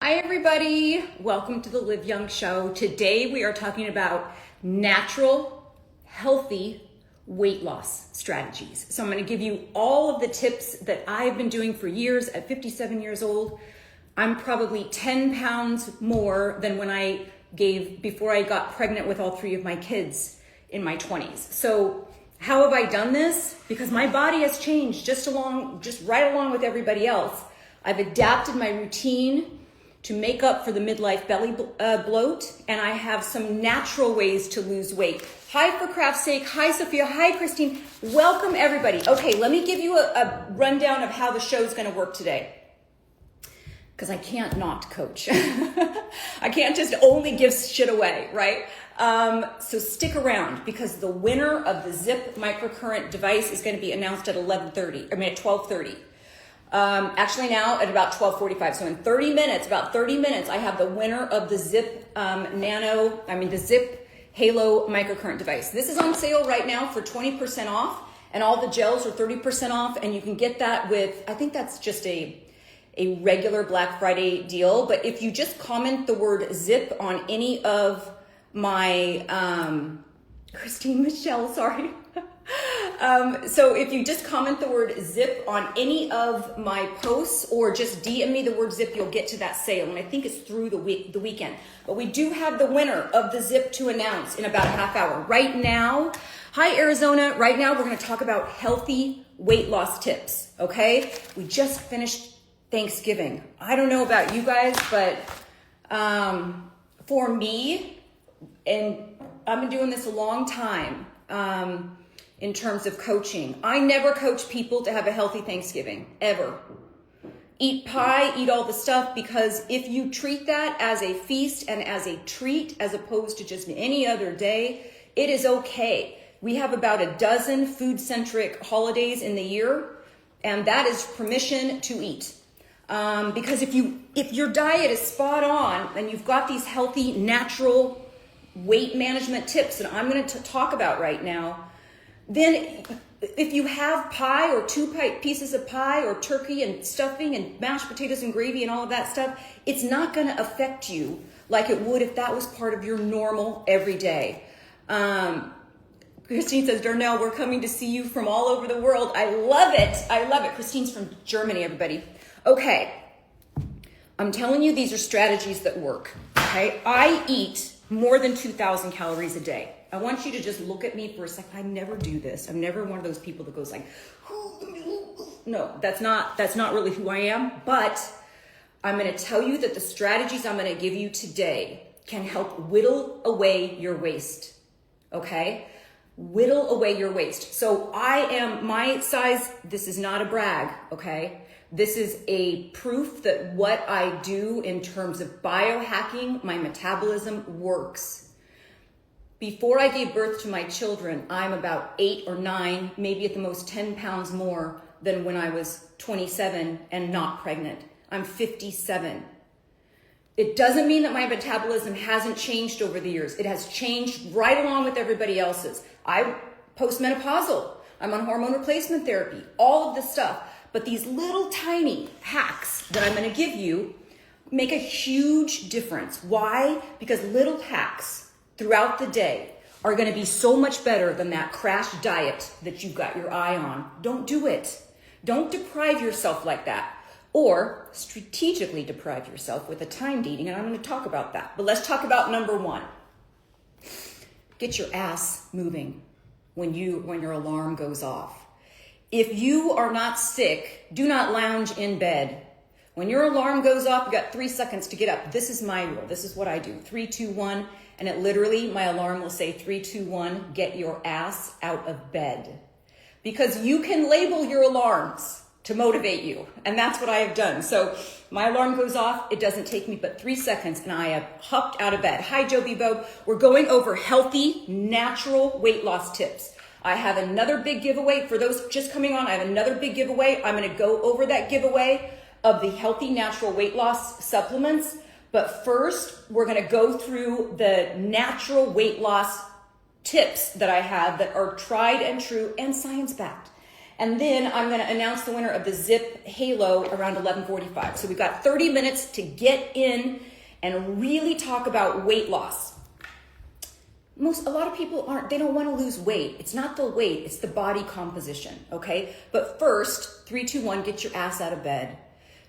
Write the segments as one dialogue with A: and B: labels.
A: Hi everybody, welcome to the Live Young Show. Today we are talking about natural, healthy weight loss strategies. So I'm going to give you all of the tips that I've been doing for years. At 57 years old, I'm probably 10 pounds more than when I gave before I got pregnant with all three of my kids in my 20s. So how have I done this? Because my body has changed just right along with everybody else. I've adapted my routine to make up for the midlife belly bloat, and I have some natural ways to lose weight. Hi for craft's sake, hi Sophia, hi Christine, welcome everybody. Okay, let me give you a rundown of how the show's gonna work today. Because I can't not coach. I can't just only give shit away, right? So stick around because the winner of the Zip microcurrent device is gonna be announced at 12:30. Actually now at about 12:45. So in about 30 minutes, I have the winner of the Zip the Zip Halo microcurrent device. This is on sale right now for 20% off, and all the gels are 30% off, and you can get that with, I think that's just a regular Black Friday deal. But if you just comment the word Zip on any of my, Christine Michelle, sorry. So if you just comment the word Zip on any of my posts or just DM me the word Zip, you'll get to that sale. And I think it's through the weekend. But we do have the winner of the Zip to announce in about a half hour. Right now, hi Arizona, right now we're going to talk about healthy weight loss tips, okay? We just finished Thanksgiving. I don't know about you guys, but for me, and I've been doing this a long time, in terms of coaching. I never coach people to have a healthy Thanksgiving, ever. Eat pie, eat all the stuff, because if you treat that as a feast and as a treat, as opposed to just any other day, it is okay. We have about a dozen food-centric holidays in the year, and that is permission to eat. Because if your diet is spot on and you've got these healthy, natural weight management tips that I'm going to talk about right now, then if you have pie or pieces of pie or turkey and stuffing and mashed potatoes and gravy and all of that stuff, it's not going to affect you like it would if that was part of your normal everyday. Christine says, Darnell, we're coming to see you from all over the world. I love it. I love it. Christine's from Germany, everybody. Okay. I'm telling you, these are strategies that work. Okay. I eat more than 2,000 calories a day. I want you to just look at me for a second. I never do this. I'm never one of those people that goes like, no, that's not really who I am. But I'm going to tell you that the strategies I'm going to give you today can help whittle away your waist. Okay? Whittle away your waist. So my size, this is not a brag. Okay? This is a proof that what I do in terms of biohacking, my metabolism works. Before I gave birth to my children, I'm about 8 or 9, maybe at the most 10 pounds more than when I was 27 and not pregnant. I'm 57. It doesn't mean that my metabolism hasn't changed over the years. It has changed right along with everybody else's. I'm postmenopausal. I'm on hormone replacement therapy, all of this stuff. But these little tiny hacks that I'm going to give you make a huge difference. Why? Because little hacks throughout the day are going to be so much better than that crash diet that you've got your eye on. Don't do it. Don't deprive yourself like that. Or strategically deprive yourself with a timed eating, and I'm going to talk about that. But let's talk about number one. Get your ass moving when your alarm goes off. If you are not sick, do not lounge in bed. When your alarm goes off, you got 3 seconds to get up. This is my rule. This is what I do. 3, 2, 1. And it literally, my alarm will say 3, 2, 1, get your ass out of bed. Because you can label your alarms to motivate you. And that's what I have done. So my alarm goes off. It doesn't take me but 3 seconds and I have hopped out of bed. Hi, Joe Bebo. We're going over healthy, natural weight loss tips. I have another big giveaway. For those just coming on, I have another big giveaway. I'm going to go over that giveaway of the healthy, natural weight loss supplements. But first, we're going to go through the natural weight loss tips that I have that are tried and true and science-backed. And then I'm going to announce the winner of the Zip Halo around 11:45. So we've got 30 minutes to get in and really talk about weight loss. A lot of people they don't want to lose weight. It's not the weight, it's the body composition, okay? But first, 3, 2, 1, get your ass out of bed.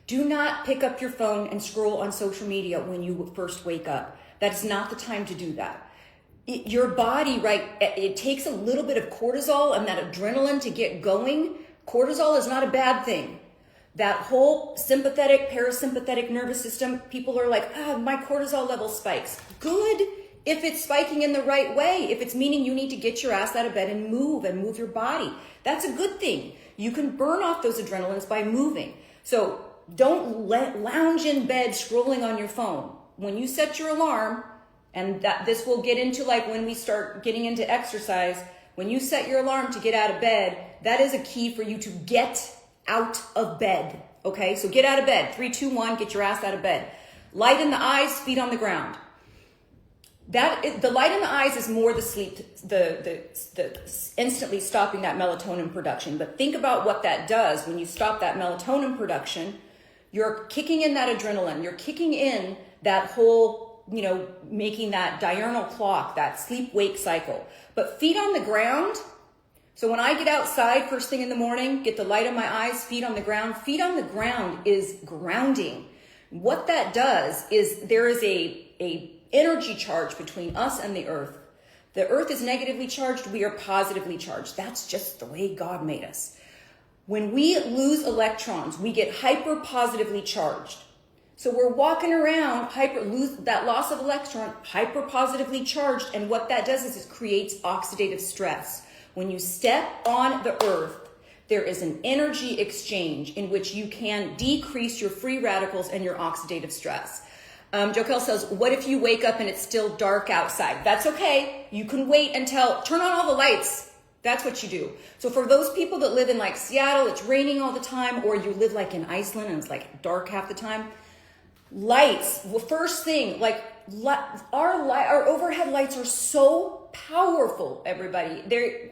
A: Do not pick up your phone and scroll on social media when you first wake up. That is not the time to do that. Your body, right, it takes a little bit of cortisol and that adrenaline to get going. Cortisol is not a bad thing. That whole sympathetic, parasympathetic nervous system, people are like, my cortisol level spikes. Good if it's spiking in the right way, if it's meaning you need to get your ass out of bed and move your body. That's a good thing. You can burn off those adrenalines by moving. So don't lounge in bed scrolling on your phone. When you set your alarm, and this will get into like when we start getting into exercise, when you set your alarm to get out of bed, that is a key for you to get out of bed. Okay, so get out of bed. 3, 2, 1, get your ass out of bed. Light in the eyes, feet on the ground. The light in the eyes is more the sleep, the instantly stopping that melatonin production. But think about what that does when you stop that melatonin production. You're kicking in that adrenaline. You're kicking in that whole, making that diurnal clock, that sleep-wake cycle. But feet on the ground. So when I get outside first thing in the morning, get the light in my eyes, feet on the ground. Feet on the ground is grounding. What that does is there is a energy charge between us and the earth. The earth is negatively charged. We are positively charged. That's just the way God made us. When we lose electrons, we get hyper positively charged. So we're walking around, lose that loss of electron, hyper positively charged. And what that does is it creates oxidative stress. When you step on the earth, there is an energy exchange in which you can decrease your free radicals and your oxidative stress. Jokel says, what if you wake up and it's still dark outside? That's okay. You can wait until, turn on all the lights. That's what you do. So for those people that live in like Seattle, it's raining all the time, or you live like in Iceland and it's like dark half the time. Lights, well, first thing, like our overhead lights are so powerful, everybody.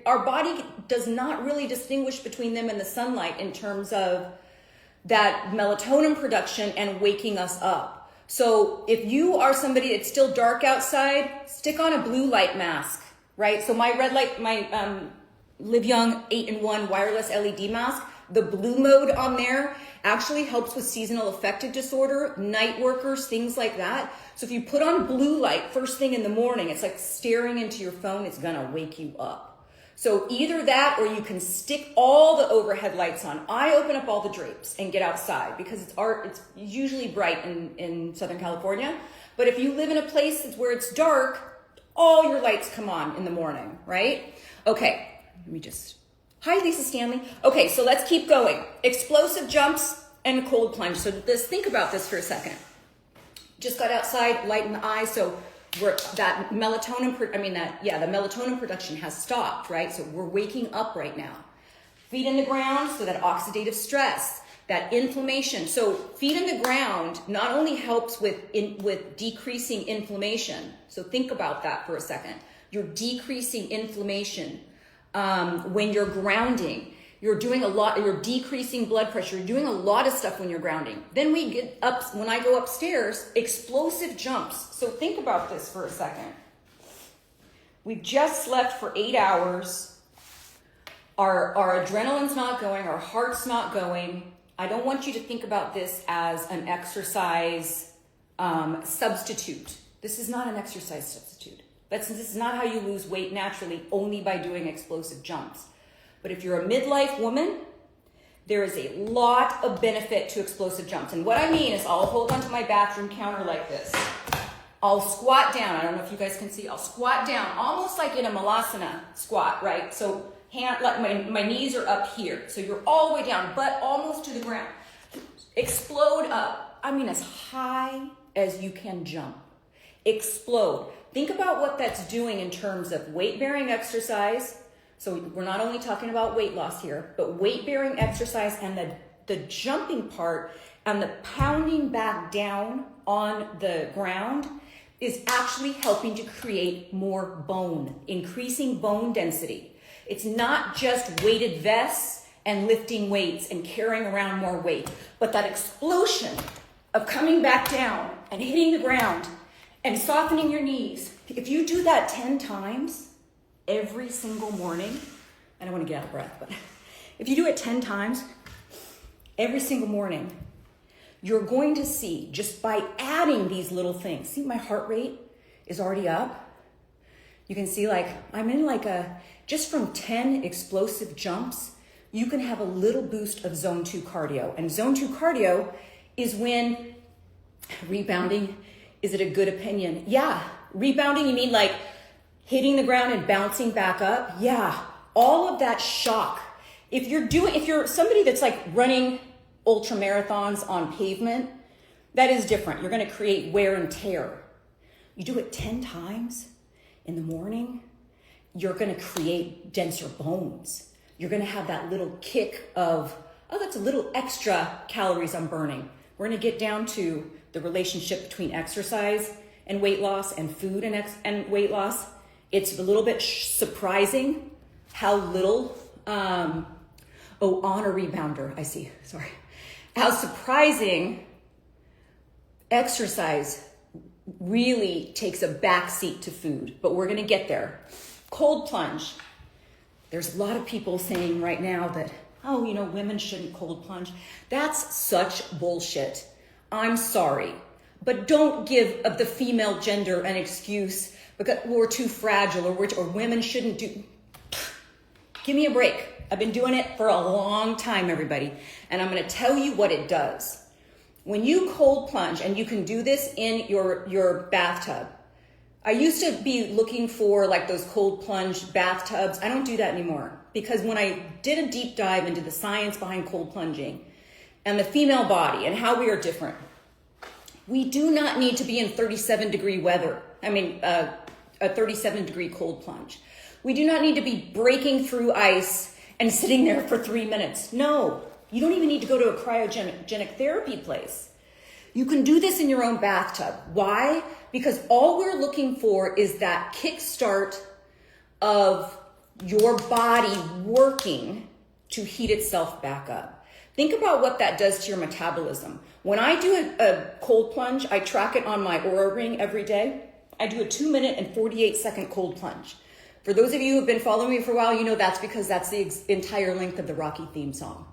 A: Our body does not really distinguish between them and the sunlight in terms of that melatonin production and waking us up. So if you are somebody, it's still dark outside, stick on a blue light mask, right? So my red light, my Live Young 8-in-1 wireless LED mask, the blue mode on there actually helps with seasonal affective disorder, night workers, things like that. So if you put on blue light first thing in the morning, it's like staring into your phone, it's gonna wake you up. So either that or you can stick all the overhead lights on. I open up all the drapes and get outside because it's usually bright in Southern California. But if you live in a place where it's dark, all your lights come on in the morning, right? Okay, hi Lisa Stanley. Okay, so let's keep going. Explosive jumps and a cold plunge. So think about this for a second. Just got outside, light in the eye, so the melatonin production has stopped, right? So we're waking up right now. Feet in the ground, so that oxidative stress, that inflammation. So feet in the ground not only helps with decreasing inflammation. So think about that for a second. You're decreasing inflammation when you're grounding. You're decreasing blood pressure. You're doing a lot of stuff when you're grounding. Then when I go upstairs, explosive jumps. So think about this for a second. We've just slept for 8 hours. Our adrenaline's not going, our heart's not going. I don't want you to think about this as an exercise substitute. This is not an exercise substitute. This is not how you lose weight naturally, only by doing explosive jumps. But if you're a midlife woman, there is a lot of benefit to explosive jumps. And what I mean is I'll hold onto my bathroom counter like this. I'll squat down. I don't know if you guys can see. I'll squat down almost like in a malasana squat, right? So my knees are up here. So you're all the way down, butt almost to the ground. Explode up. I mean as high as you can jump. Explode. Think about what that's doing in terms of weight-bearing exercise. So we're not only talking about weight loss here, but weight-bearing exercise and the jumping part and the pounding back down on the ground is actually helping to create more bone, increasing bone density. It's not just weighted vests and lifting weights and carrying around more weight. But that explosion of coming back down and hitting the ground and softening your knees, if you do that 10 times every single morning, I don't want to get out of breath, but if you do it 10 times every single morning, you're going to see, just by adding these little things, see my heart rate is already up. You can see like I'm in like just from 10 explosive jumps, you can have a little boost of zone 2 cardio. And zone 2 cardio is when rebounding, is it a good opinion? Yeah, rebounding, you mean like hitting the ground and bouncing back up? Yeah, all of that shock. If you're somebody that's like running ultra marathons on pavement, that is different. You're gonna create wear and tear. You do it 10 times in the morning, you're gonna create denser bones. You're gonna have that little kick of, oh, that's a little extra calories I'm burning. We're gonna get down to the relationship between exercise and weight loss and food and weight loss. It's a little bit surprising how little, on a rebounder, I see, sorry. How surprising exercise really takes a backseat to food, but we're gonna get there. Cold plunge. There's a lot of people saying right now that, oh, women shouldn't cold plunge. That's such bullshit. I'm sorry, but don't give the female gender an excuse because we're too fragile or women shouldn't do. Give me a break. I've been doing it for a long time, everybody, and I'm gonna tell you what it does. When you cold plunge, and you can do this in your bathtub. I used to be looking for like those cold plunge bathtubs. I don't do that anymore because when I did a deep dive into the science behind cold plunging and the female body and how we are different, we do not need to be in 37-degree weather. A 37-degree cold plunge. We do not need to be breaking through ice and sitting there for 3 minutes. No, you don't even need to go to a cryogenic therapy place. You can do this in your own bathtub. Why? Because all we're looking for is that kickstart of your body working to heat itself back up. Think about what that does to your metabolism. When I do a cold plunge, I track it on my Oura Ring every day. I do a 2-minute and 48-second cold plunge. For those of you who have been following me for a while, you know that's because that's the entire length of the Rocky theme song.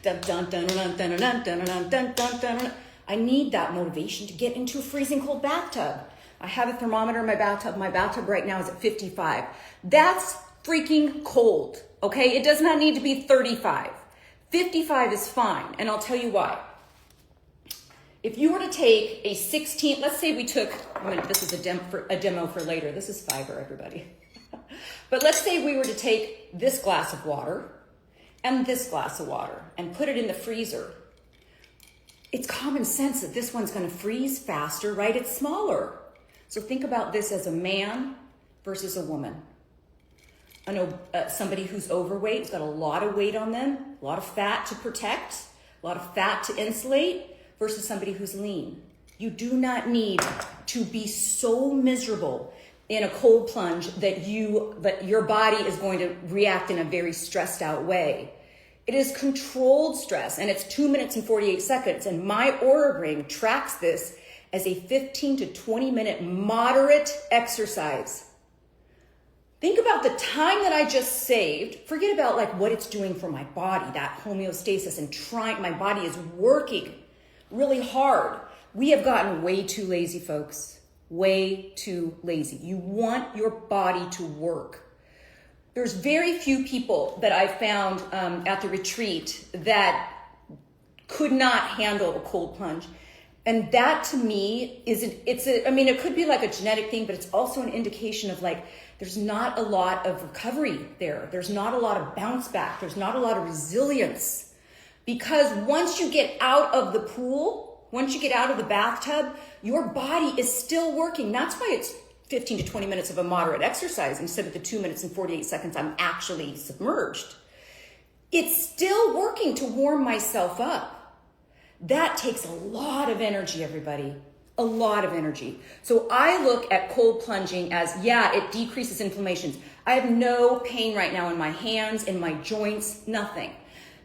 A: Dun, dun, dun, dun, dun, dun, dun, dun, dun, dun, dun. I need that motivation to get into a freezing cold bathtub. I have a thermometer in my bathtub. My bathtub right now is at 55. That's freaking cold, okay? It does not need to be 35. 55 is fine, and I'll tell you why. If you were to take a 16, let's say we took, this is a demo for later. This is fiber, everybody. But let's say we were to take this glass of water and this glass of water and put it in the freezer. It's common sense that this one's gonna freeze faster, right? It's smaller. So think about this as a man versus a woman. I know somebody who's overweight has got a lot of weight on them, a lot of fat to protect, a lot of fat to insulate, versus somebody who's lean. You do not need to be so miserable in a cold plunge that your body is going to react in a very stressed out way. It is controlled stress, and it's 2 minutes and 48 seconds. And my Oura Ring tracks this as a 15 to 20 minute moderate exercise. Think about the time that I just saved. Forget about like what it's doing for my body, that homeostasis, and my body is working really hard. We have gotten way too lazy, folks. Way too lazy. You want your body to work. There's very few people that I found at the retreat that could not handle a cold plunge. And that to me it could be like a genetic thing, but it's also an indication of like, there's not a lot of recovery there. There's not a lot of bounce back. There's not a lot of resilience. Because once you get out of the pool, once you get out of the bathtub, your body is still working. That's why it's 15 to 20 minutes of a moderate exercise instead of the 2 minutes and 48 seconds I'm actually submerged. It's still working to warm myself up. That takes a lot of energy, everybody. a lot of energy. So I look at cold plunging as, yeah, it decreases inflammations. I have no pain right now in my hands, in my joints, nothing.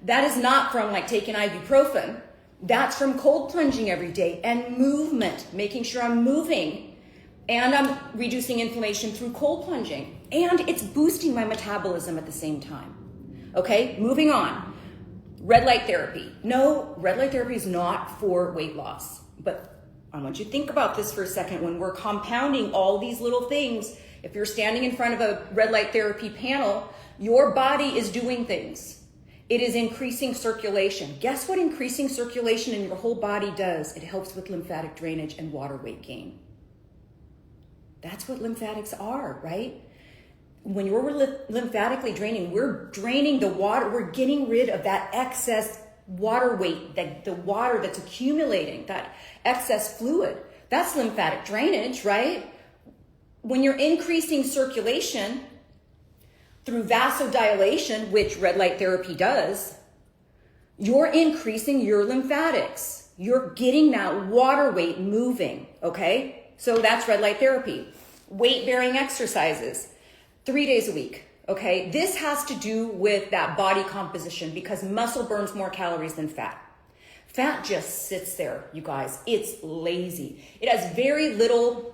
A: That is not from like taking ibuprofen. That's from cold plunging every day and movement, making sure I'm moving, and I'm reducing inflammation through cold plunging, and it's boosting my metabolism at the same time. Okay, moving on. Red light therapy. No, red light therapy is not for weight loss, but I want you to think about this for a second. When we're compounding all these little things, if you're standing in front of a red light therapy panel, your body is doing things. It is increasing circulation. Guess what increasing circulation in your whole body does? It helps with lymphatic drainage and water weight gain. That's what lymphatics are, right? When you're lymphatically draining, we're draining the water. We're getting rid of that excess water weight, the water that's accumulating, that excess fluid. That's lymphatic drainage, right? When you're increasing circulation through vasodilation, which red light therapy does, you're increasing your lymphatics. You're getting that water weight moving, okay? So that's red light therapy. Weight-bearing exercises, 3 days a week, okay? This has to do with that body composition because muscle burns more calories than fat. Fat just sits there, you guys. It's lazy. It has very little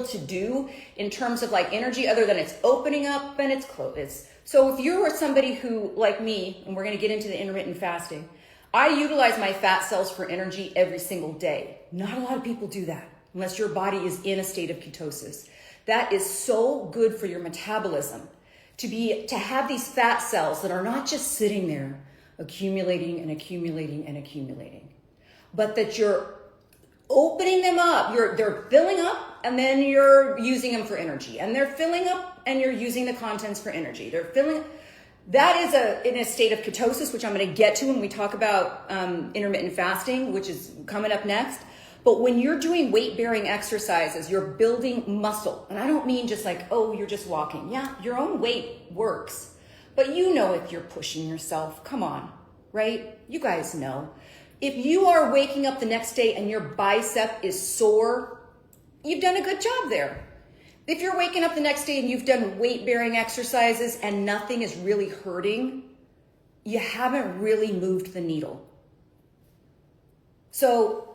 A: to do in terms of like energy other than it's opening up and it's closed. So if you're somebody who, like me, and we're going to get into the intermittent fasting, I utilize my fat cells for energy every single day. Not a lot of people do that unless your body is in a state of ketosis. That is so good for your metabolism to have these fat cells that are not just sitting there accumulating and accumulating and accumulating, but that you're opening them up. They're filling up and then you're using them for energy, and they're filling up and you're using the contents for energy. They're filling. That is in a state of ketosis, which I'm going to get to when we talk about intermittent fasting, which is coming up next. But when you're doing weight-bearing exercises, you're building muscle. And I don't mean just like, oh, you're just walking. Yeah, your own weight works. But you know if you're pushing yourself. Come on, right? You guys know. If you are waking up the next day and your bicep is sore, you've done a good job there. If you're waking up the next day and you've done weight-bearing exercises and nothing is really hurting, you haven't really moved the needle. So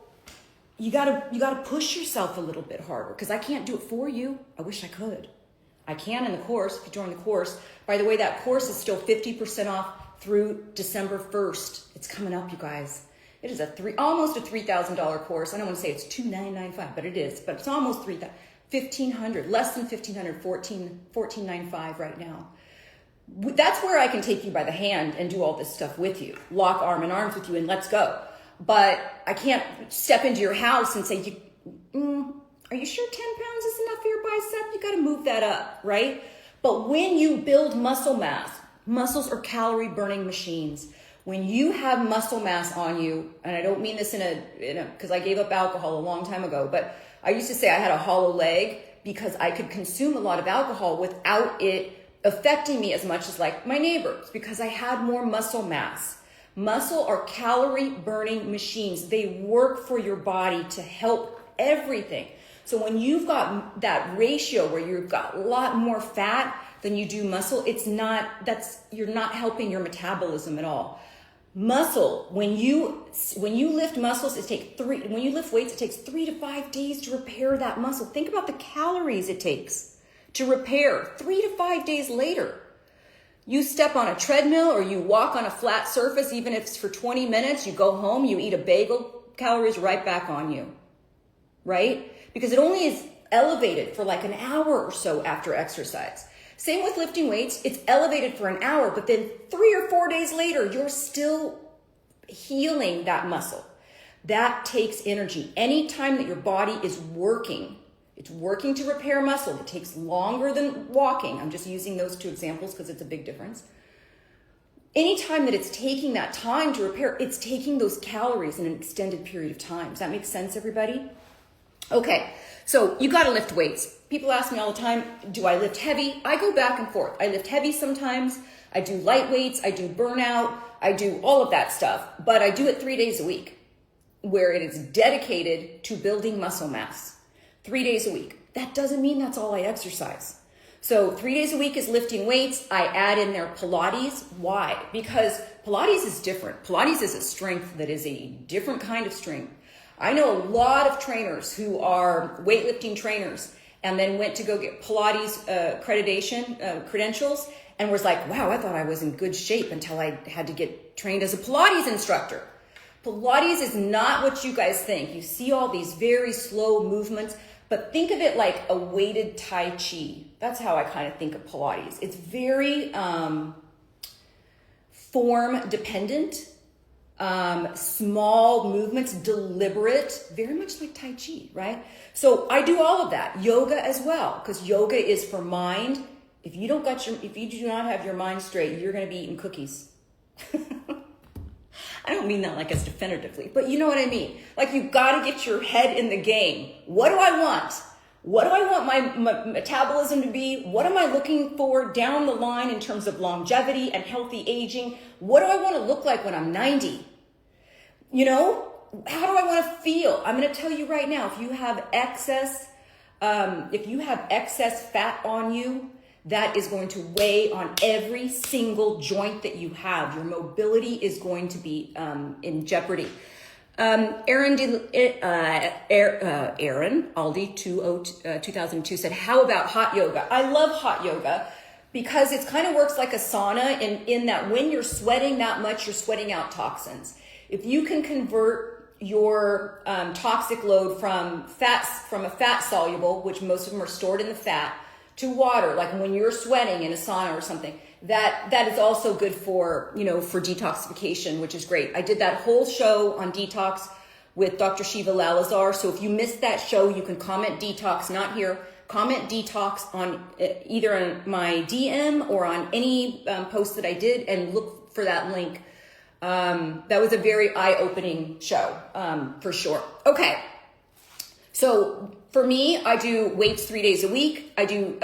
A: you gotta push yourself a little bit harder, because I can't do it for you. I wish I could. I can in the course, if you join the course. By the way, that course is still 50% off through December 1st. It's coming up, you guys. It is almost a $3,000 course. I don't want to say it's $2,995, but it is. But it's almost $1,500, less than $1,500, $1,495 right now. That's where I can take you by the hand and do all this stuff with you, lock arm in arms with you, and let's go. But I can't step into your house and say, are you sure 10 pounds is enough for your bicep? You got to move that up, right? But when you build muscle mass, muscles are calorie burning machines. When you have muscle mass on you, and I don't mean this because I gave up alcohol a long time ago, but I used to say I had a hollow leg because I could consume a lot of alcohol without it affecting me as much as like my neighbors, because I had more muscle mass. Muscle are calorie burning machines. They work for your body to help everything. So when you've got that ratio where you've got a lot more fat than you do muscle, you're not helping your metabolism at all. Muscle, when you lift muscles, when you lift weights, it takes 3 to 5 days to repair that muscle. Think about the calories it takes to repair 3 to 5 days later. You step on a treadmill or you walk on a flat surface, even if it's for 20 minutes, you go home, you eat a bagel, calories right back on you, right? Because it only is elevated for like an hour or so after exercise. Same with lifting weights. It's elevated for an hour, but then 3 or 4 days later, you're still healing that muscle. That takes energy. Anytime that your body is working, it's working to repair muscle. It takes longer than walking. I'm just using those two examples because it's a big difference. Anytime that it's taking that time to repair, it's taking those calories in an extended period of time. Does that make sense, everybody? Okay, so you got to lift weights. People ask me all the time, do I lift heavy? I go back and forth. I lift heavy sometimes. I do light weights. I do burnout. I do all of that stuff. But I do it 3 days a week. where it is dedicated to building muscle mass 3 days a week. That doesn't mean that's all I exercise. So 3 days a week is lifting weights. I add in there Pilates. Why? Because Pilates is different. Pilates is a strength that is a different kind of strength. I know a lot of trainers who are weightlifting trainers and then went to go get Pilates credentials and was like, wow, I thought I was in good shape until I had to get trained as a Pilates instructor. Pilates is not what you guys think. You see all these very slow movements, but think of it like a weighted Tai Chi. That's how I kind of think of Pilates. It's very form dependent, small movements, deliberate, very much like Tai Chi, right? So I do all of that. Yoga as well, because yoga is for mind. If you do not have your mind straight, you're going to be eating cookies. I don't mean that like as definitively, but you know what I mean. Like you've got to get your head in the game. What do I want? What do I want my metabolism to be? What am I looking for down the line in terms of longevity and healthy aging? What do I want to look like when I'm 90? You know, how do I want to feel? I'm going to tell you right now, if you have excess fat on you, that is going to weigh on every single joint that you have. Your mobility is going to be in jeopardy. Aaron Aldi 2002 said, how about hot yoga? I love hot yoga because it kind of works like a sauna in that when you're sweating that much, you're sweating out toxins. If you can convert your toxic load from a fat soluble, which most of them are stored in the fat, to water, like when you're sweating in a sauna or something, that is also good for, for detoxification, which is great. I did that whole show on detox with Dr. Shiva Lalazar. So if you missed that show, you can comment detox, not here, comment detox on either on my DM or on any post that I did and look for that link. That was a very eye-opening show, for sure. Okay. So for me, I do weights 3 days a week. I do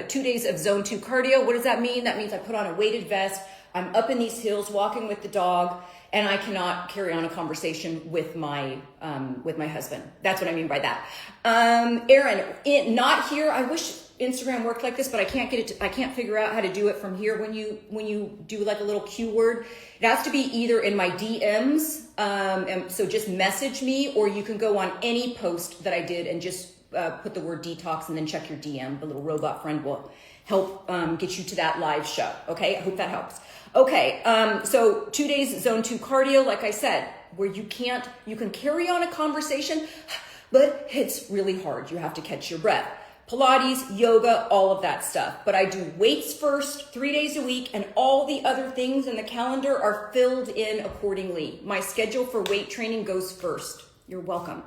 A: 2 days of zone 2 cardio. What does that mean? That means I put on a weighted vest. I'm up in these hills walking with the dog, and I cannot carry on a conversation with my husband. That's what I mean by that. Aaron, not here. I wish Instagram worked like this, but I can't get it. I can't figure out how to do it from here. When you do like a little Q word, it has to be either in my DMs. And so just message me, or you can go on any post that I did and just put the word detox and then check your DM. The little robot friend will help get you to that live show. Okay, I hope that helps. Okay, so 2 days zone 2 cardio, like I said, where you can carry on a conversation, but it's really hard. You have to catch your breath. Pilates, yoga, all of that stuff. But I do weights first, 3 days a week, and all the other things in the calendar are filled in accordingly. My schedule for weight training goes first. You're welcome.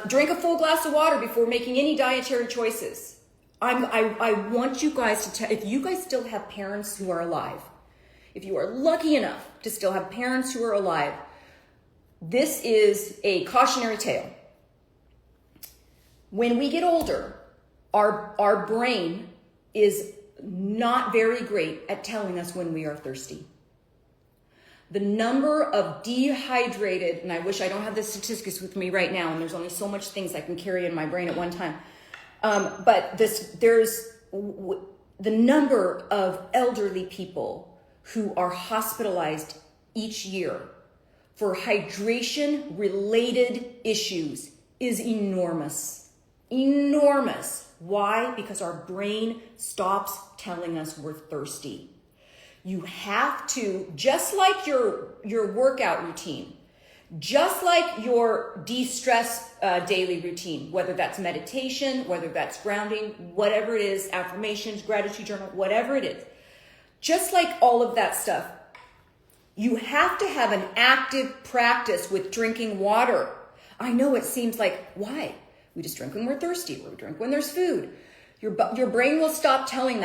A: Drink a full glass of water before making any dietary choices. I want you guys to if you guys still have parents who are alive, if you are lucky enough to still have parents who are alive, this is a cautionary tale. When we get older, our brain is not very great at telling us when we are thirsty. The number of dehydrated, and I wish I don't have the statistics with me right now, and there's only so much things I can carry in my brain at one time. But there's the number of elderly people who are hospitalized each year for hydration-related issues is enormous. Enormous. Why? Because our brain stops telling us we're thirsty. You have to, just like your workout routine, just like your de-stress daily routine, whether that's meditation, whether that's grounding, whatever it is, affirmations, gratitude journal, whatever it is, just like all of that stuff, you have to have an active practice with drinking water. I know it seems like, why? We just drink when we're thirsty. We drink when there's food. Your brain will stop telling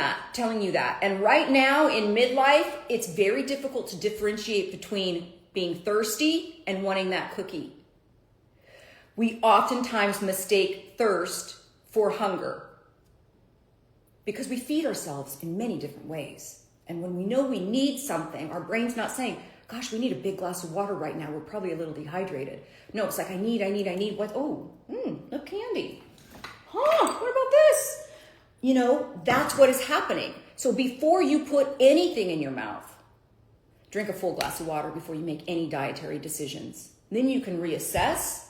A: you that. And right now in midlife, it's very difficult to differentiate between being thirsty and wanting that cookie. We oftentimes mistake thirst for hunger because we feed ourselves in many different ways. And when we know we need something, our brain's not saying, gosh, we need a big glass of water right now. We're probably a little dehydrated. No, it's like, I need what? Oh, look, candy. Huh, what about this? You know, that's what is happening. So before you put anything in your mouth, drink a full glass of water before you make any dietary decisions. Then you can reassess.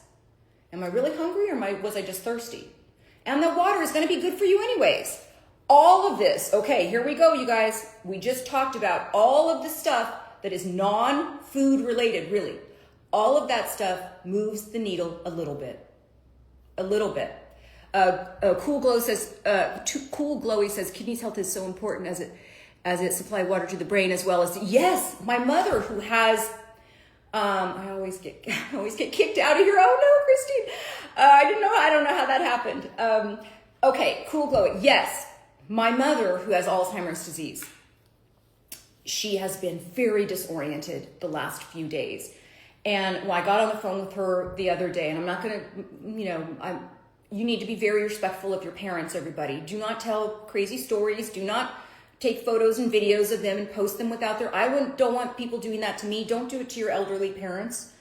A: Am I really hungry, or was I just thirsty? And the water is going to be good for you anyways. All of this, okay, here we go, you guys. We just talked about all of the stuff that is non-food related, really. All of that stuff moves the needle a little bit. A little bit. Cool Glowy says kidneys health is so important as it supply water to the brain as well as yes. My mother, who has I always get kicked out of here. Oh no, Christine, I don't know how that happened. Okay, Cool Glowy. Yes, my mother, who has Alzheimer's disease, she has been very disoriented the last few days. And I got on the phone with her the other day, and I'm not going to, you need to be very respectful of your parents, everybody. Do not tell crazy stories. Do not take photos and videos of them and post them without their, don't want people doing that to me. Don't do it to your elderly parents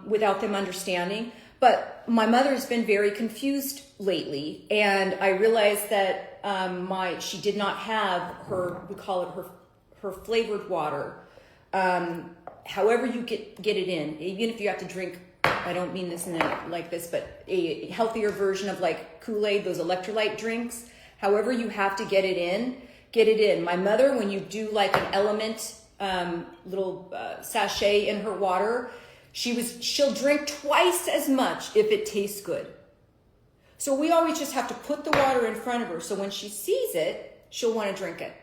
A: without them understanding. But my mother has been very confused lately, and I realized that she did not have her, we call it her flavored water. However you get it in, even if you have to drink, I don't mean this like this, but a healthier version of like Kool-Aid, those electrolyte drinks, however you have to get it in. My mother, when you do like an Element little sachet in her water, she'll drink twice as much if it tastes good. So we always just have to put the water in front of her, so when she sees it, she'll want to drink it.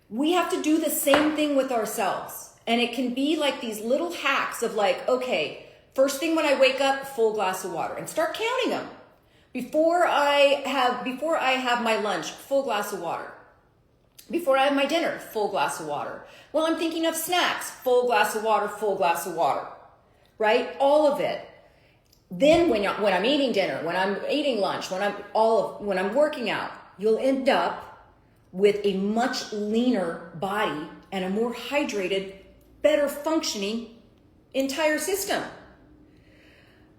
A: We have to do the same thing with ourselves. And it can be like these little hacks of like, okay, first thing when I wake up, full glass of water, and start counting them. Before I have my lunch, full glass of water. Before I have my dinner, full glass of water. While I'm thinking of snacks, full glass of water, right? All of it. Then when I'm eating dinner, when I'm eating lunch, when I'm working out, you'll end up with a much leaner body and a more hydrated, better functioning entire system.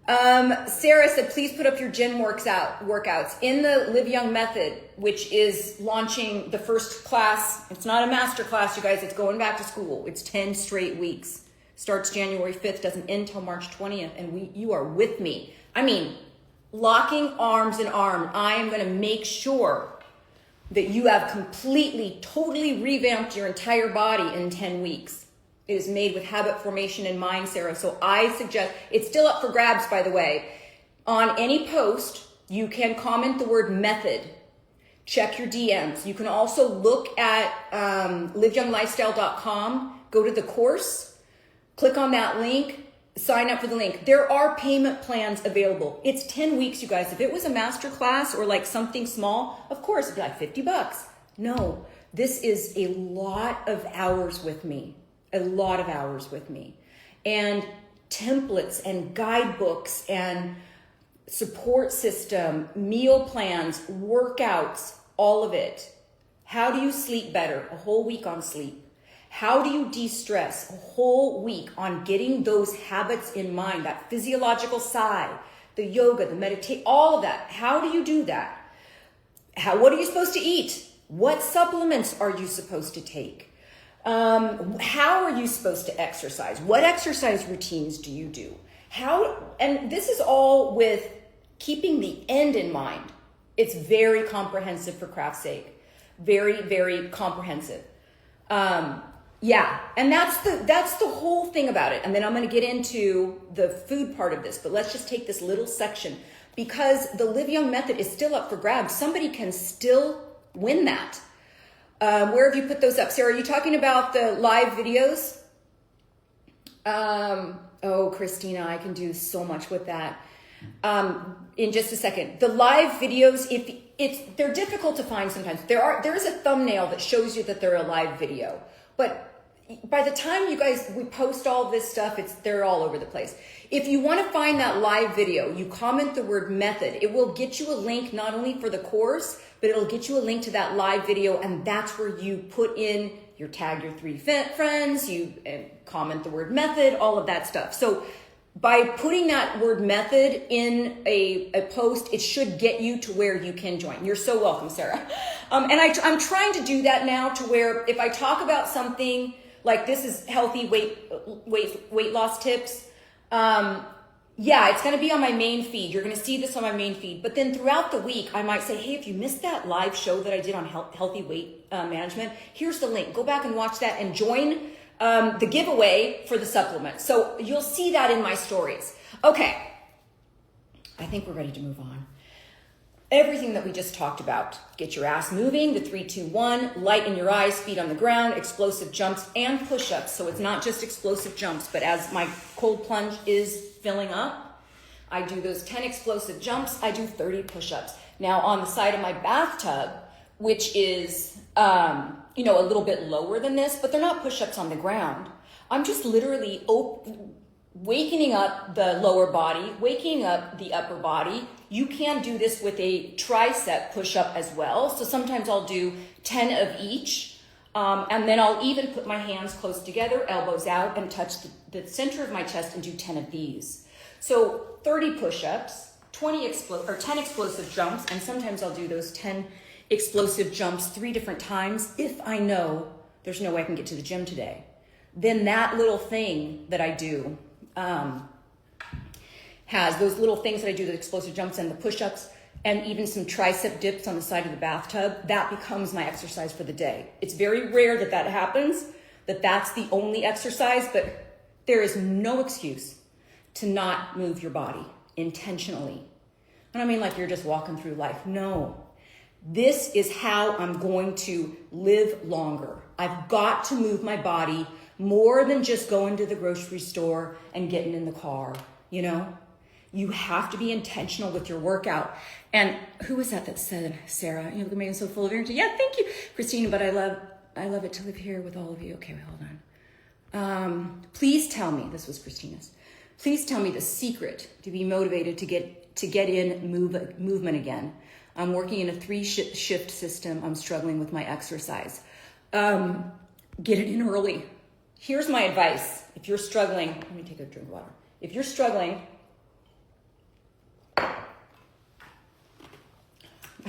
A: Sarah said, please put up your gym workouts in the Live Young method, which is launching the first class. It's not a master class, you guys. It's going back to school. It's 10 straight weeks. Starts January 5th, doesn't end till March 20th. And you are with me. I mean, locking arms in arms. I am going to make sure that you have completely, totally revamped your entire body in 10 weeks. It is made with habit formation in mind, Sarah. So I suggest, it's still up for grabs, by the way. On any post, you can comment the word method. Check your DMs. You can also look at liveyounglifestyle.com, go to the course, click on that link, sign up for the link. There are payment plans available. It's 10 weeks, you guys. If it was a master class or like something small, of course, it'd be like $50. No, this is a lot of hours with me. And templates and guidebooks and support system, meal plans, workouts, all of it. How do you sleep better? A whole week on sleep. How do you de-stress? A whole week on getting those habits in mind, that physiological side, the yoga, the meditation, all of that. How do you do that? What are you supposed to eat? What supplements are you supposed to take? How are you supposed to exercise? What exercise routines do you do? And this is all with keeping the end in mind. It's very comprehensive for craft's sake. Very, very comprehensive. Yeah. And that's the whole thing about it. And then I'm going to get into the food part of this, but let's just take this little section because the Live Young method is still up for grabs. Somebody can still win that. Where have you put those up? Sarah, are you talking about the live videos? Oh, Christina, I can do so much with that. In just a second. The live videos, they're difficult to find sometimes. There is a thumbnail that shows you that they're a live video. But by the time we post all this stuff, they're all over the place. If you want to find that live video, you comment the word method. It will get you a link not only for the course, but it'll get you a link to that live video, and that's where you put in you tag your 3 friends, you comment the word method, all of that stuff. So by putting that word method in a post, it should get you to where you can join. You're so welcome, Sarah. And I'm trying to do that now to where if I talk about something like this is healthy weight loss tips, yeah, it's going to be on my main feed. You're going to see this on my main feed. But then throughout the week, I might say, hey, if you missed that live show that I did on healthy weight management, here's the link. Go back and watch that and join the giveaway for the supplement. So you'll see that in my stories. Okay, I think we're ready to move on. Everything that we just talked about. Get your ass moving, the 3, 2, 1, light in your eyes, feet on the ground, explosive jumps and push-ups. So it's not just explosive jumps, but as my cold plunge is filling up, I do those 10 explosive jumps, I do 30 push-ups. Now on the side of my bathtub, which is, a little bit lower than this, but they're not push-ups on the ground. I'm just literally wakening up the lower body, waking up the upper body. You can do this with a tricep push-up as well. So sometimes I'll do 10 of each. And then I'll even put my hands close together, elbows out, and touch the center of my chest and do 10 of these. So 30 push-ups, 10 explosive jumps, and sometimes I'll do those 10 explosive jumps 3 different times if I know there's no way I can get to the gym today. Then that little thing that I do has those little things that I do, the explosive jumps and the push-ups, and even some tricep dips on the side of the bathtub. That becomes my exercise for the day. It's very rare that happens, that's the only exercise, but there is no excuse to not move your body intentionally. And I mean like you're just walking through life. No. This is how I'm going to live longer. I've got to move my body more than just going to the grocery store and getting in the car, You have to be intentional with your workout. And who was that said, Sarah, you look at me, I'm so full of energy. Yeah, thank you, Christina, but I love it to live here with all of you. Okay, hold on. Please tell me, this was Christina's, please tell me the secret to be motivated to get in movement again. I'm working in a 3-shift system. I'm struggling with my exercise. Get it in early. Here's my advice. If you're struggling, let me take a drink of water. If you're struggling, I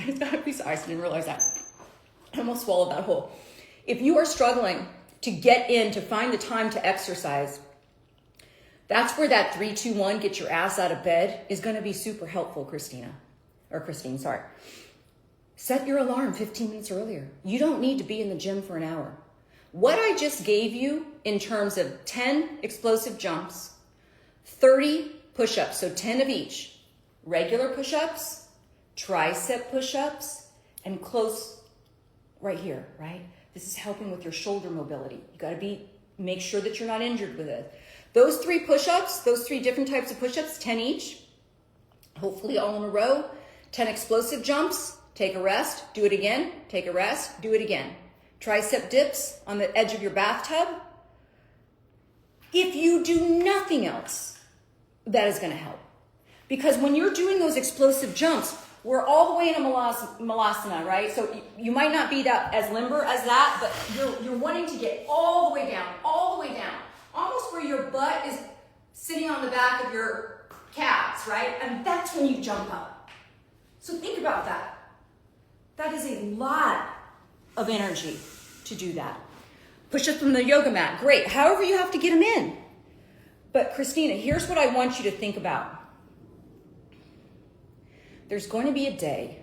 A: just got a piece of ice, I didn't realize that. I almost swallowed that whole. If you are struggling to get in, to find the time to exercise, that's where that 3, 2, 1, get your ass out of bed is going to be super helpful, Christine, sorry. Set your alarm 15 minutes earlier. You don't need to be in the gym for an hour. What I just gave you in terms of 10 explosive jumps, 30 push-ups, so 10 of each, regular push-ups, tricep push-ups, and close right here, right? This is helping with your shoulder mobility. You got to make sure that you're not injured with it. Those 3 push-ups, those 3 different types of push-ups, 10 each, hopefully all in a row, 10 explosive jumps, take a rest, do it again, take a rest, do it again. Tricep dips on the edge of your bathtub. If you do nothing else, that is going to help. Because when you're doing those explosive jumps, we're all the way in a malasana, right? So you might not be that as limber as that, but you're wanting to get all the way down, almost where your butt is sitting on the back of your calves, right? And that's when you jump up. So think about that. That is a lot of energy to do that. Push up from the yoga mat, great. However you have to get them in. But Christina, here's what I want you to think about. There's going to be a day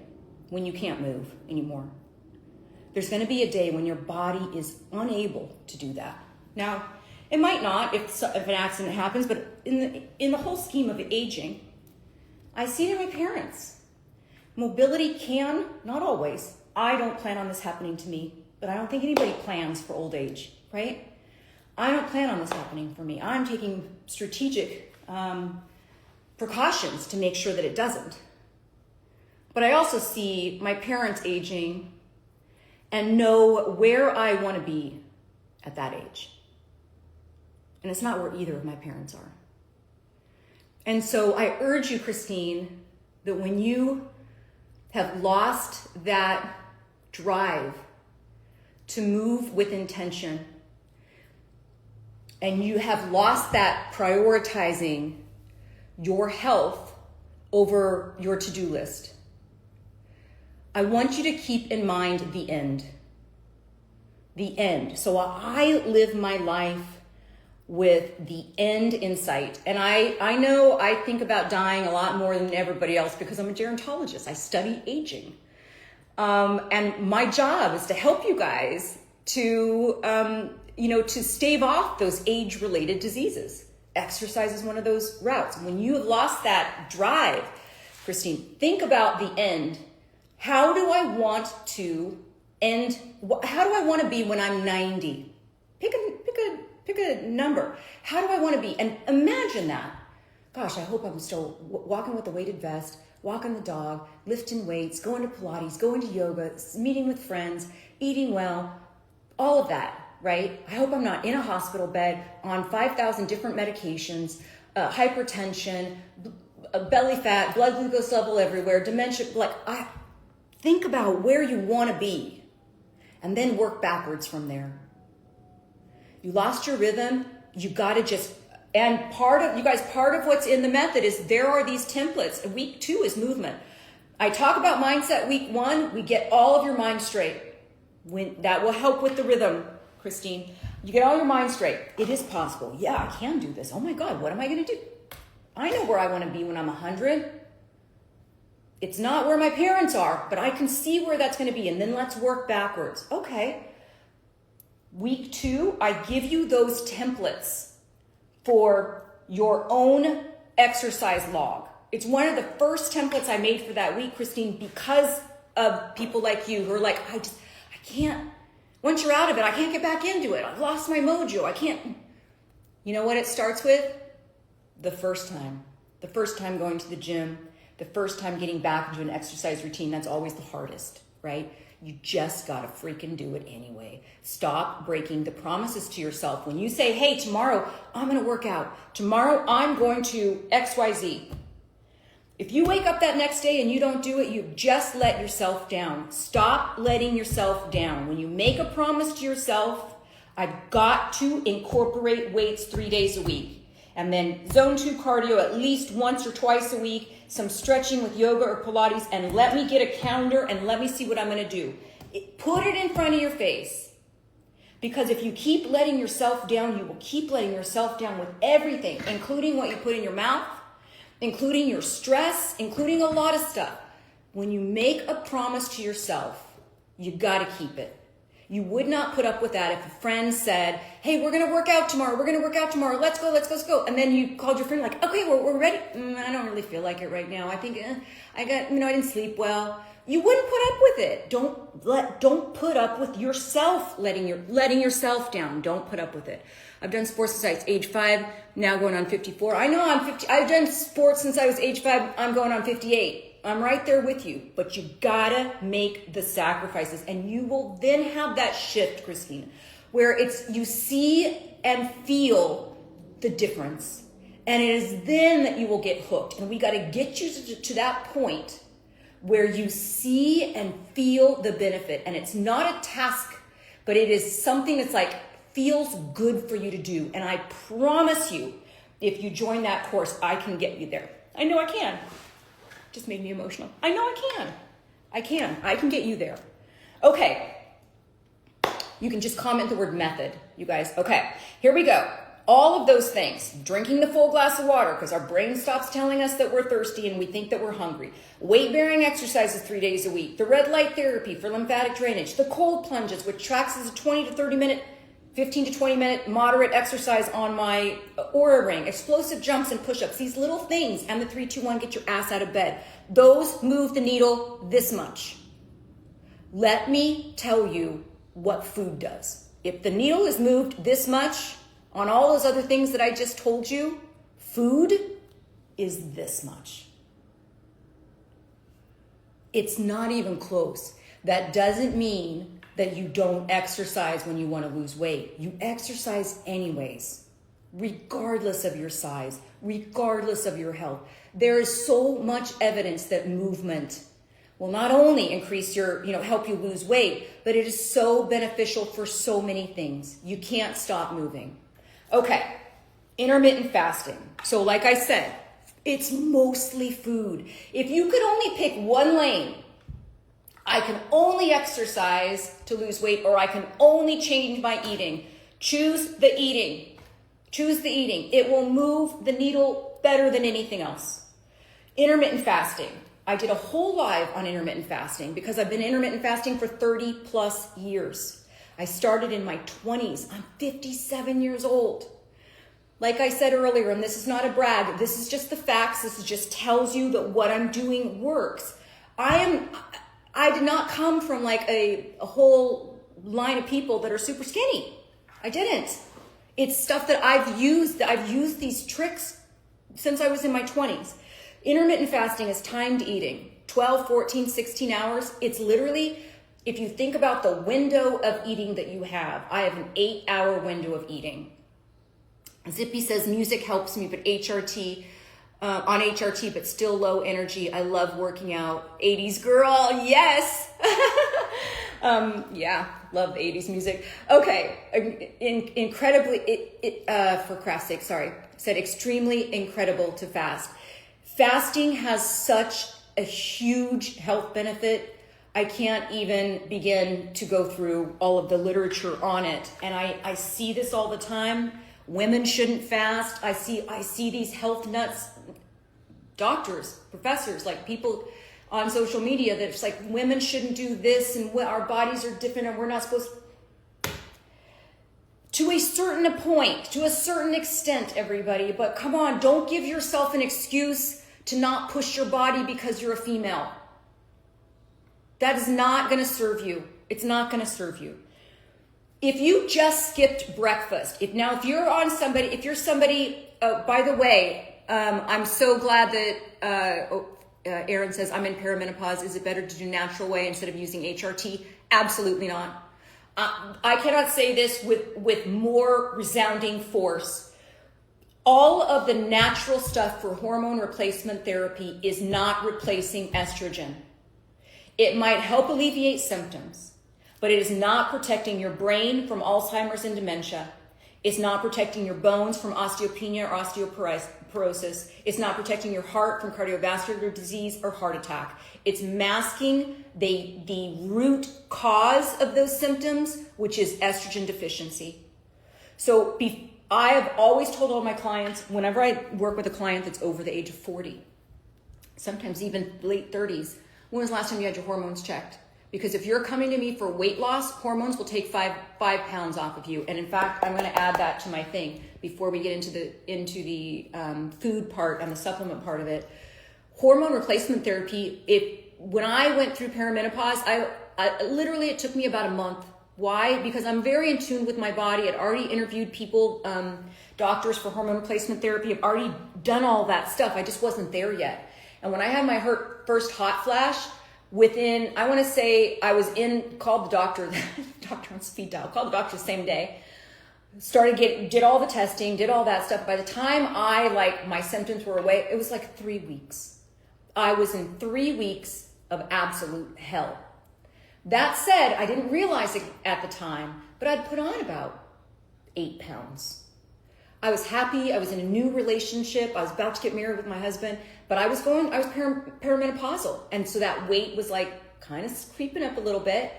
A: when you can't move anymore. There's going to be a day when your body is unable to do that. Now, it might not if an accident happens, but in the whole scheme of aging, I see it in my parents. Mobility can, not always. I don't plan on this happening to me, but I don't think anybody plans for old age, right? I don't plan on this happening for me. I'm taking strategic precautions to make sure that it doesn't. But I also see my parents aging and know where I want to be at that age. And it's not where either of my parents are. And so I urge you, Christine, that when you have lost that drive to move with intention, and you have lost that prioritizing your health over your to-do list, I want you to keep in mind the end. The end. So I live my life with the end in sight. And I know I think about dying a lot more than everybody else because I'm a gerontologist. I study aging. And my job is to help you guys to, to stave off those age-related diseases. Exercise is one of those routes. When you have lost that drive, Christine, think about the end. How do I want to end? How do I want to be when I'm 90? Pick a number. How do I want to be? And imagine that. Gosh, I hope I'm still walking with a weighted vest, walking the dog, lifting weights, going to Pilates, going to yoga, meeting with friends, eating well, all of that, right? I hope I'm not in a hospital bed on 5,000 different medications, hypertension, belly fat, blood glucose level everywhere, dementia. Think about where you want to be and then work backwards from there. You lost your rhythm. You got to and part of what's in the method is there are these templates. Week 2 is movement. I talk about mindset week 1. We get all of your mind straight. That will help with the rhythm, Christine. You get all your mind straight. It is possible. Yeah, I can do this. Oh my God, what am I going to do? I know where I want to be when I'm 100. It's not where my parents are, but I can see where that's going to be. And then let's work backwards. Okay. Week 2, I give you those templates for your own exercise log. It's one of the first templates I made for that week, Christine, because of people like you who are like, I can't, once you're out of it, I can't get back into it. I've lost my mojo. I can't. You know what it starts with? The first time going to the gym, the first time getting back into an exercise routine. That's always the hardest, right? You just gotta freaking do it anyway. Stop breaking the promises to yourself. When you say, hey, tomorrow I'm gonna work out. Tomorrow I'm going to XYZ. If you wake up that next day and you don't do it, you just let yourself down. Stop letting yourself down. When you make a promise to yourself, I've got to incorporate weights 3 days a week. And then zone 2 cardio at least once or twice a week, some stretching with yoga or Pilates, and let me get a calendar and let me see what I'm going to do. Put it in front of your face. Because if you keep letting yourself down, you will keep letting yourself down with everything, including what you put in your mouth, including your stress, including a lot of stuff. When you make a promise to yourself, you got to keep it. You would not put up with that if a friend said, hey, we're going to work out tomorrow. We're going to work out tomorrow. Let's go. And then you called your friend like, okay, we're ready. I don't really feel like it right now. I think I didn't sleep well. You wouldn't put up with it. Don't put up with yourself, letting yourself down. Don't put up with it. I've done sports since I was age 5, now going on 54. I know I'm 50. I've done sports since I was age 5. I'm going on 58. I'm right there with you, but you gotta make the sacrifices, and you will then have that shift, Christine, where you see and feel the difference, and it is then that you will get hooked. And we gotta get you to that point where you see and feel the benefit, and it's not a task, but it is something that's like feels good for you to do. And I promise you, if you join that course, I can get you there. I know I can. Just made me emotional. I know I can. I can get you there. Okay. You can just comment the word method, you guys. Okay, here we go. All of those things. Drinking the full glass of water because our brain stops telling us that we're thirsty and we think that we're hungry. Weight-bearing exercises 3 days a week. The red light therapy for lymphatic drainage. The cold plunges, which tracks as a 20 to 30 minute 15 to 20 minute moderate exercise on my Aura ring, explosive jumps and push-ups, these little things, and the 3-2-1, get your ass out of bed. Those move the needle this much. Let me tell you what food does. If the needle is moved this much on all those other things that I just told you, food is this much. It's not even close. That doesn't mean that you don't exercise when you want to lose weight. You exercise anyways, regardless of your size, regardless of your health. There is so much evidence that movement will not only increase your, help you lose weight, but it is so beneficial for so many things. You can't stop moving. Okay, intermittent fasting. So like I said, it's mostly food. If you could only pick one lane, I can only exercise to lose weight, or I can only change my eating. Choose the eating. Choose the eating. It will move the needle better than anything else. Intermittent fasting. I did a whole live on intermittent fasting because I've been intermittent fasting for 30 plus years. I started in my 20s. I'm 57 years old. Like I said earlier, and this is not a brag, this is just the facts. This just tells you that what I'm doing works. I did not come from like a whole line of people that are super skinny. I didn't. It's stuff that I've used. I've used these tricks since I was in my 20s. Intermittent fasting is timed eating, 12, 14, 16 hours. It's literally, if you think about the window of eating that you have, I have an 8-hour window of eating. Zippy says music helps me, but HRT, on HRT, but still low energy. I love working out. 80s girl, yes. Yeah, love the 80s music. Okay, incredibly, for craft's sake, sorry, said extremely incredible to fast. Fasting has such a huge health benefit. I can't even begin to go through all of the literature on it. And I see this all the time. Women shouldn't fast. I see these health nuts, doctors, professors, like people on social media that it's like women shouldn't do this and our bodies are different and we're not supposed to a certain point, to a certain extent, everybody. But come on, don't give yourself an excuse to not push your body because you're a female. That is not going to serve you. It's not going to serve you. If you just skipped breakfast, if you're somebody, by the way, I'm so glad that Aaron says, I'm in perimenopause. Is it better to do natural way instead of using HRT? Absolutely not. I cannot say this with more resounding force. All of the natural stuff for hormone replacement therapy is not replacing estrogen. It might help alleviate symptoms, but it is not protecting your brain from Alzheimer's and dementia. It's not protecting your bones from osteopenia or osteoporosis. It's not protecting your heart from cardiovascular disease or heart attack. It's masking the root cause of those symptoms, which is estrogen deficiency. So I have always told all my clients, whenever I work with a client that's over the age of 40, sometimes even late 30s, when was the last time you had your hormones checked? Because if you're coming to me for weight loss, hormones will take five pounds off of you. And in fact, I'm going to add that to my thing before we get into the food part and the supplement part of it. Hormone replacement therapy, when I went through perimenopause, I literally, it took me about a month. Why? Because I'm very in tune with my body. I'd already interviewed people, doctors for hormone replacement therapy. I've already done all that stuff. I just wasn't there yet. And when I had my first hot flash, within, I want to say, I was called the doctor, doctor on speed dial, called the doctor the same day, did all the testing, did all that stuff. By the time my symptoms were away, it was like 3 weeks. I was in 3 weeks of absolute hell. That said, I didn't realize it at the time, but I'd put on about 8 pounds. I was happy. I was in a new relationship. I was about to get married with my husband, but I was perimenopausal. And so that weight was kind of creeping up a little bit.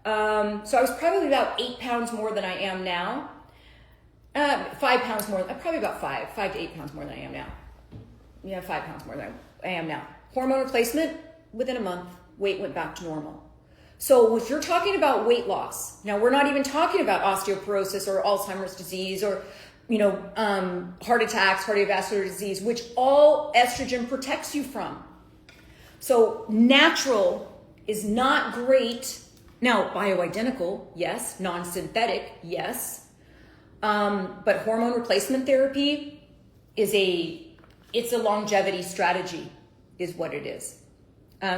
A: So I was probably about 8 pounds more than I am now. 5 pounds more, probably about 5 to 8 pounds more than I am now. Yeah, 5 pounds more than I am now. Hormone replacement, within a month, weight went back to normal. So if you're talking about weight loss, now we're not even talking about osteoporosis or Alzheimer's disease or heart attacks, cardiovascular disease, which all estrogen protects you from. So natural is not great. Now, bioidentical, yes. Non-synthetic, yes. But hormone replacement therapy it's a longevity strategy, is what it is.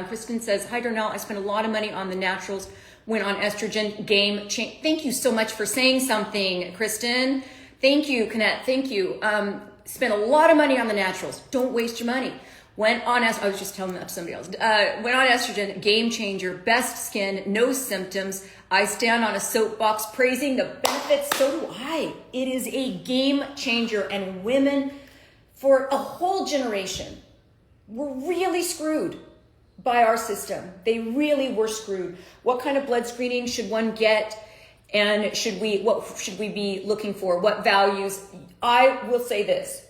A: Kristen says, hi Darnell, I spent a lot of money on the naturals, went on estrogen, game change. Thank you so much for saying something, Kristen. Thank you, Knette. Thank you. Spent a lot of money on the naturals. Don't waste your money. I was just telling that to somebody else. Went on estrogen, game changer, best skin, no symptoms. I stand on a soapbox praising the benefits. So do I. It is a game changer. And women, for a whole generation, were really screwed by our system. They really were screwed. What kind of blood screening should one get? And what should we be looking for? What values? I will say this.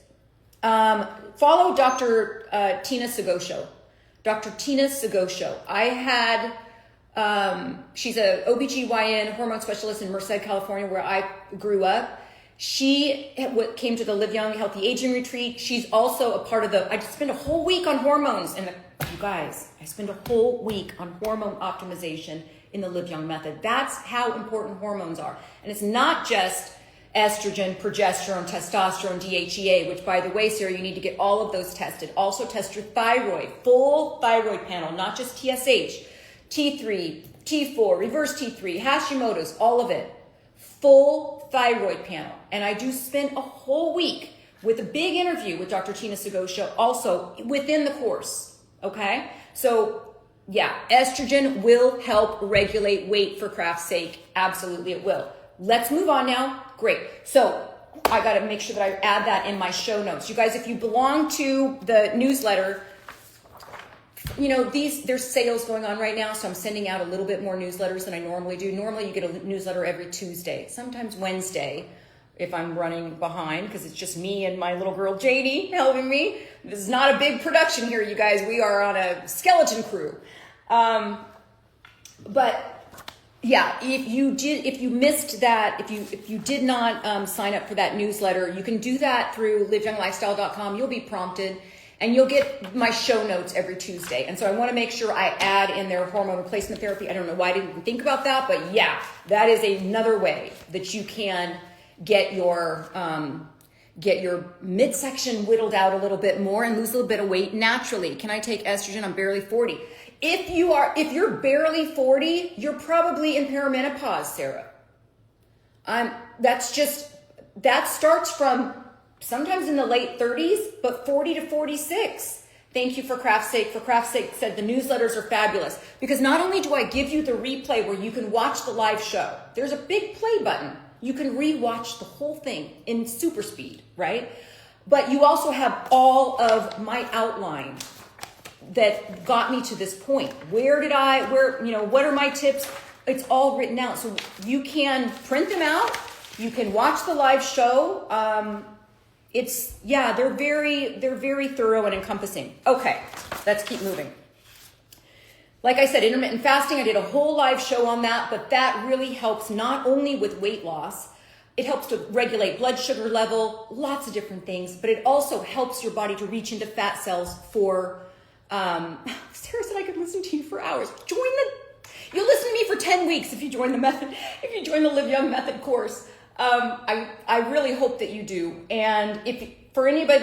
A: Follow Dr. Tina Sagosho. Dr. Tina Sagosho. I had, she's a OBGYN hormone specialist in Merced, California, where I grew up. She came to the Live Young Healthy Aging Retreat. She's also a part of I spent a whole week on hormones. And you guys, I spent a whole week on hormone optimization in the Live Young method. That's how important hormones are. And it's not just estrogen, progesterone, testosterone, DHEA, which, by the way, Sarah, you need to get all of those tested. Also test your thyroid, full thyroid panel, not just TSH, T3, T4, reverse T3, Hashimoto's, all of it. Full thyroid panel. And I do spend a whole week with a big interview with Dr. Tina Sagosho also within the course, okay? So, yeah, estrogen will help regulate weight for craft's sake. Absolutely, it will. Let's move on now. Great. So I got to make sure that I add that in my show notes. You guys, if you belong to the newsletter, you know, there's sales going on right now, so I'm sending out a little bit more newsletters than I normally do. Normally you get a newsletter every Tuesday, sometimes Wednesday if I'm running behind, because it's just me and my little girl Janie helping me. This is not a big production here, you guys. We are on a skeleton crew. But yeah, if you missed that, if you did not sign up for that newsletter, you can do that through liveyounglifestyle.com. You'll be prompted, and you'll get my show notes every Tuesday. And so I want to make sure I add in their hormone replacement therapy. I don't know why I didn't even think about that, but yeah, that is another way that you can get your midsection whittled out a little bit more and lose a little bit of weight naturally. Can I take estrogen? I'm barely 40. If you're barely 40, you're probably in perimenopause, Sarah. That starts from sometimes in the late 30s, but 40 to 46. Thank you for Craft's Sake. For Craft's Sake said the newsletters are fabulous because not only do I give you the replay where you can watch the live show, there's a big play button. You can re-watch the whole thing in super speed, right? But you also have all of my outline that got me to this point. What are my tips? It's all written out. So you can print them out. You can watch the live show. They're very thorough and encompassing. Okay, let's keep moving. Like I said, intermittent fasting, I did a whole live show on that, but that really helps not only with weight loss, it helps to regulate blood sugar level, lots of different things, but it also helps your body to reach into fat cells for, Sarah said I could listen to you for hours. You'll listen to me for 10 weeks if you join the Live Young Method course. I really hope that you do. And for anybody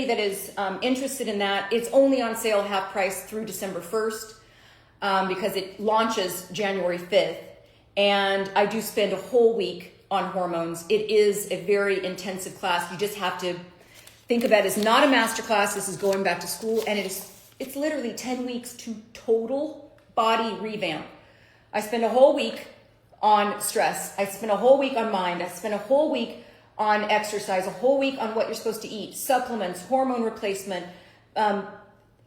A: that is interested in that, it's only on sale half price through December 1st because it launches January 5th. And I do spend a whole week on hormones. It is a very intensive class. You just have to think of it as not a master class. This is going back to school, and it's literally 10 weeks to total body revamp. I spend a whole week on stress. I spend a whole week on mind. I spend a whole week on exercise, a whole week on what you're supposed to eat, supplements, hormone replacement.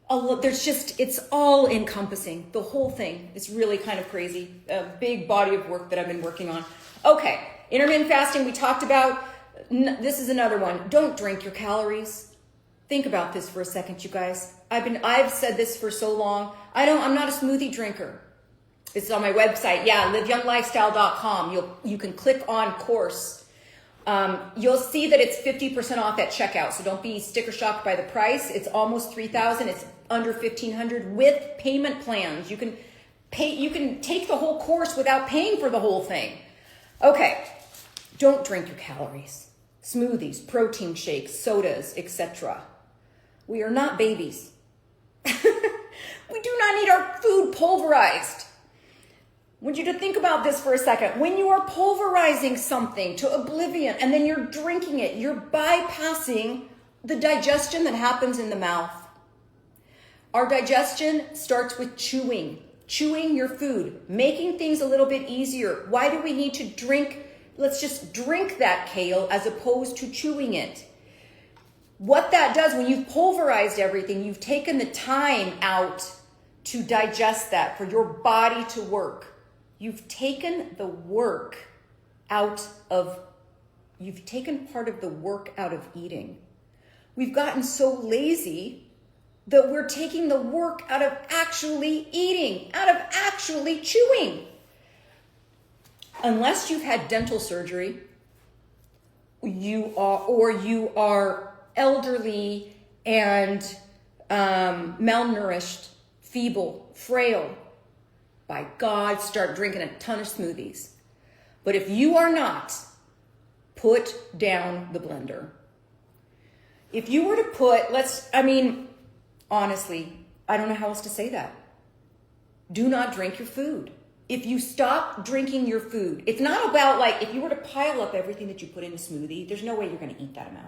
A: It's all encompassing. The whole thing is really kind of crazy. A big body of work that I've been working on. Okay, intermittent fasting we talked about. This is another one. Don't drink your calories. Think about this for a second, you guys. I've said this for so long. I'm not a smoothie drinker. It's on my website. Yeah, liveyounglifestyle.com. You can click on course. You'll see that it's 50% off at checkout. So don't be sticker shocked by the price. It's almost $3,000. It's under $1,500 with payment plans. You can take the whole course without paying for the whole thing. Okay. Don't drink your calories. Smoothies, protein shakes, sodas, etc. We are not babies. We do not need our food pulverized. I want you to think about this for a second. When you are pulverizing something to oblivion and then you're drinking it, you're bypassing the digestion that happens in the mouth. Our digestion starts with chewing your food, making things a little bit easier. Why do we need to drink? Let's just drink that kale as opposed to chewing it. What that does, when you've pulverized everything, you've taken the time out to digest that, for your body to work. You've taken the work out of, you've taken part of the work out of eating. We've gotten so lazy that we're taking the work out of actually eating, out of actually chewing. Unless you've had dental surgery, you are elderly and malnourished, feeble, frail, by God, start drinking a ton of smoothies. But if you are not, put down the blender. If you were to put, honestly, I don't know how else to say that. Do not drink your food. If you stop drinking your food, it's not about like, if you were to pile up everything that you put in a smoothie, there's no way you're going to eat that amount.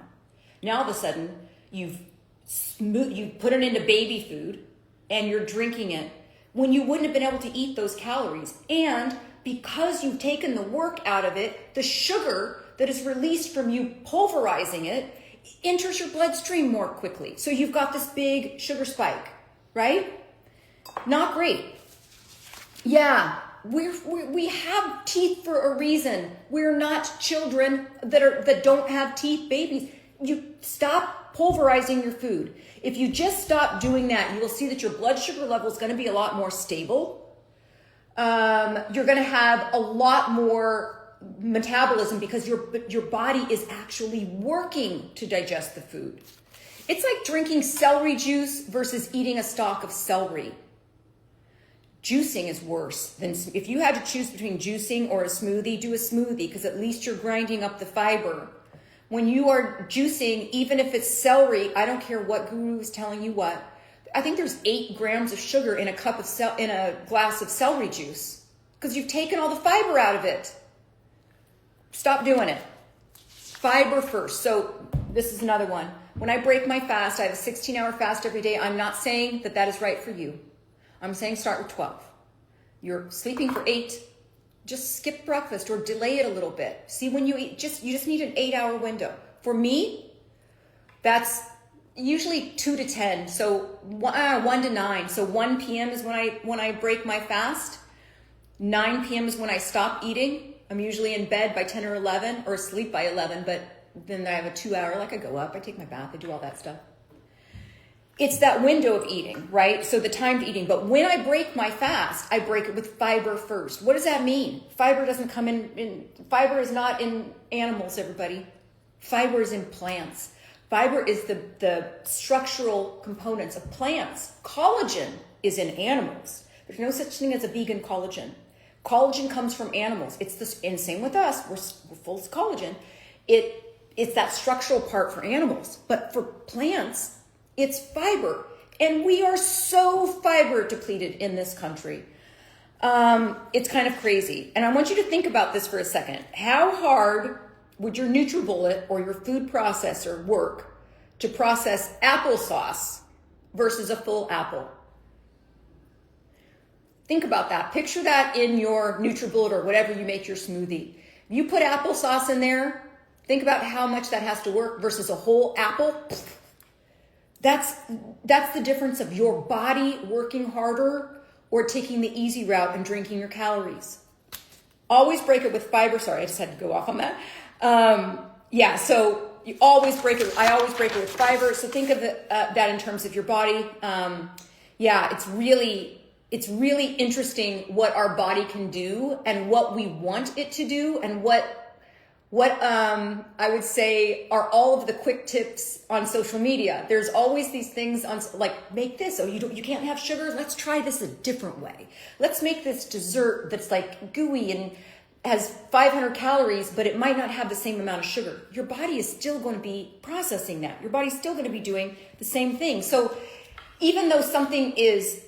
A: Now all of a sudden, you put it into baby food and you're drinking it when you wouldn't have been able to eat those calories. And because you've taken the work out of it, the sugar that is released from you pulverizing it enters your bloodstream more quickly. So you've got this big sugar spike, right? Not great. Yeah, we have teeth for a reason. We're not children that don't have teeth, babies. You stop pulverizing your food. If you just stop doing that, you will see that your blood sugar level is going to be a lot more stable. You're going to have a lot more metabolism because your body is actually working to digest the food. It's like drinking celery juice versus eating a stalk of celery. Juicing is worse than, if you had to choose between juicing or a smoothie, do a smoothie because at least you're grinding up the fiber. When you are juicing, even if it's celery, I don't care what guru is telling you what. I think there's 8 grams of sugar in a glass of celery juice because you've taken all the fiber out of it. Stop doing it. Fiber first. So this is another one. When I break my fast, I have a 16-hour fast every day. I'm not saying that is right for you. I'm saying start with 12. You're sleeping for 8. Just skip breakfast or delay it a little bit. See, when you eat, you just need an 8-hour window. For me, that's usually 2 to 10. So 1 to 9. So 1 p.m. is when I break my fast. 9 p.m. is when I stop eating. I'm usually in bed by 10 or 11 or asleep by 11, but then I have a 2-hour, I go up, I take my bath, I do all that stuff. It's that window of eating, right? So the time to eating. But when I break my fast, I break it with fiber first. What does that mean? Fiber doesn't come fiber is not in animals, everybody. Fiber is in plants. Fiber is the structural components of plants. Collagen is in animals. There's no such thing as a vegan collagen. Collagen comes from animals. And same with us. We're full of collagen. It's that structural part for animals. But for plants, it's fiber. And we are so fiber depleted in this country. It's kind of crazy. And I want you to think about this for a second. How hard would your NutriBullet or your food processor work to process applesauce versus a full apple? Think about that. Picture that in your NutriBullet or whatever you make your smoothie. You put applesauce in there, think about how much that has to work versus a whole apple. That's the difference of your body working harder or taking the easy route and drinking your calories. Always break it with fiber. Sorry, I just had to go off on that. So you always break it. I always break it with fiber. So think of that in terms of your body. It's really interesting what our body can do and what we want it to do and what I would say are all of the quick tips on social media. There's always these things on make this. Oh, you can't have sugar. Let's try this a different way. Let's make this dessert that's like gooey and has 500 calories, but it might not have the same amount of sugar. Your body is still going to be processing that. Your body's still going to be doing the same thing. So even though something is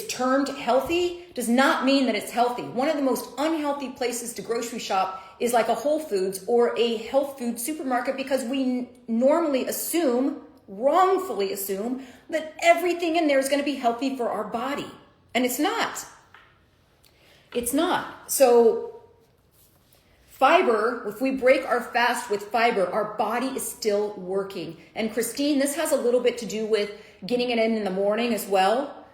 A: termed healthy does not mean that it's healthy. One of the most unhealthy places to grocery shop is like a Whole Foods or a health food supermarket because we normally assume wrongfully assume that everything in there is going to be healthy for our body. And it's not. It's not. So fiber, if we break our fast with fiber, our body is still working. And Christine, this has a little bit to do with getting it in the morning as well.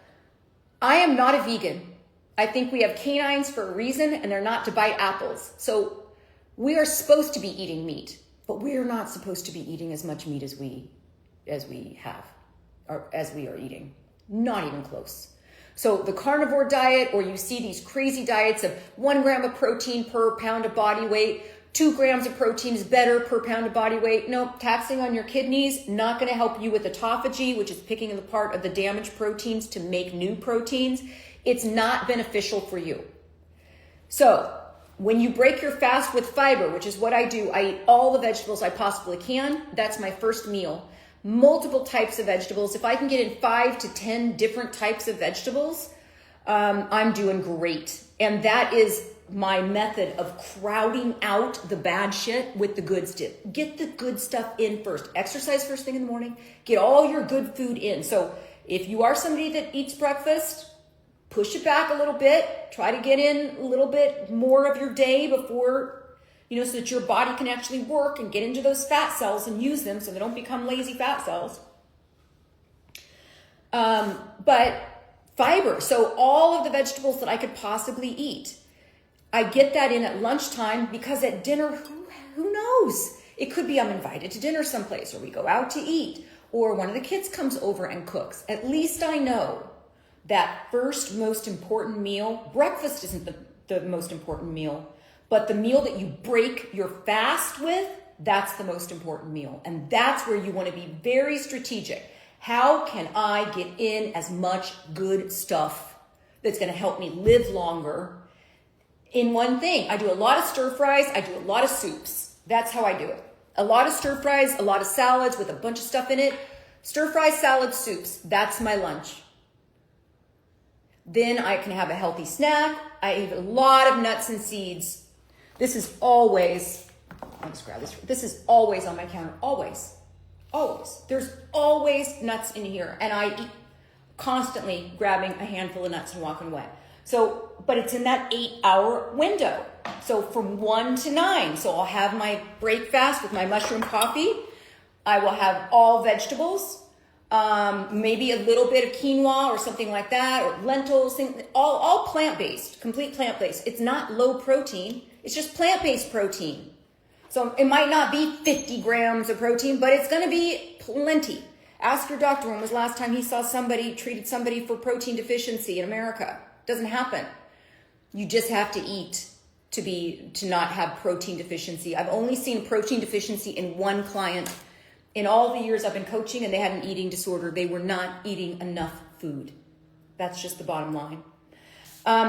A: I am not a vegan. I think we have canines for a reason, and they're not to bite apples. So we are supposed to be eating meat, but we are not supposed to be eating as much meat as we have, or as we are eating. Not even close. So the carnivore diet, or you see these crazy diets of 1 gram of protein per pound of body weight, 2 grams of protein is better per pound of body weight. No, taxing on your kidneys, not going to help you with autophagy, which is picking apart of the damaged proteins to make new proteins. It's not beneficial for you. So when you break your fast with fiber, which is what I do, I eat all the vegetables I possibly can. That's my first meal. Multiple types of vegetables. If I can get in 5 to 10 different types of vegetables, I'm doing great. And that is my method of crowding out the bad shit with the good stuff. Get the good stuff in first. Exercise first thing in the morning. Get all your good food in. So if you are somebody that eats breakfast, push it back a little bit. Try to get in a little bit more of your day before, so that your body can actually work and get into those fat cells and use them so they don't become lazy fat cells. But fiber, so all of the vegetables that I could possibly eat, I get that in at lunchtime, because at dinner, who knows? It could be I'm invited to dinner someplace, or we go out to eat, or one of the kids comes over and cooks. At least I know that first most important meal, breakfast isn't the most important meal, but the meal that you break your fast with, that's the most important meal. And that's where you want to be very strategic. How can I get in as much good stuff that's going to help me live longer in one thing? I do a lot of stir fries. I do a lot of soups. That's how I do it. A lot of stir fries, a lot of salads with a bunch of stuff in it. Stir fries, salads, soups. That's my lunch. Then I can have a healthy snack. I eat a lot of nuts and seeds. This is always, I'll just grab this. This is always on my counter. Always. Always. There's always nuts in here. And I eat constantly grabbing a handful of nuts and walking away. So, but it's in that 8-hour window. So from 1 to 9. So I'll have my break fast with my mushroom coffee. I will have all vegetables. Maybe a little bit of quinoa or something like that, or lentils, all plant-based, complete plant-based. It's not low protein. It's just plant-based protein. So it might not be 50 grams of protein, but it's going to be plenty. Ask your doctor when was the last time he saw treated somebody for protein deficiency in America. Doesn't happen. You just have to eat to not have protein deficiency. I've only seen protein deficiency in one client in all the years I've been coaching, and they had an eating disorder. They were not eating enough food. That's just the bottom line.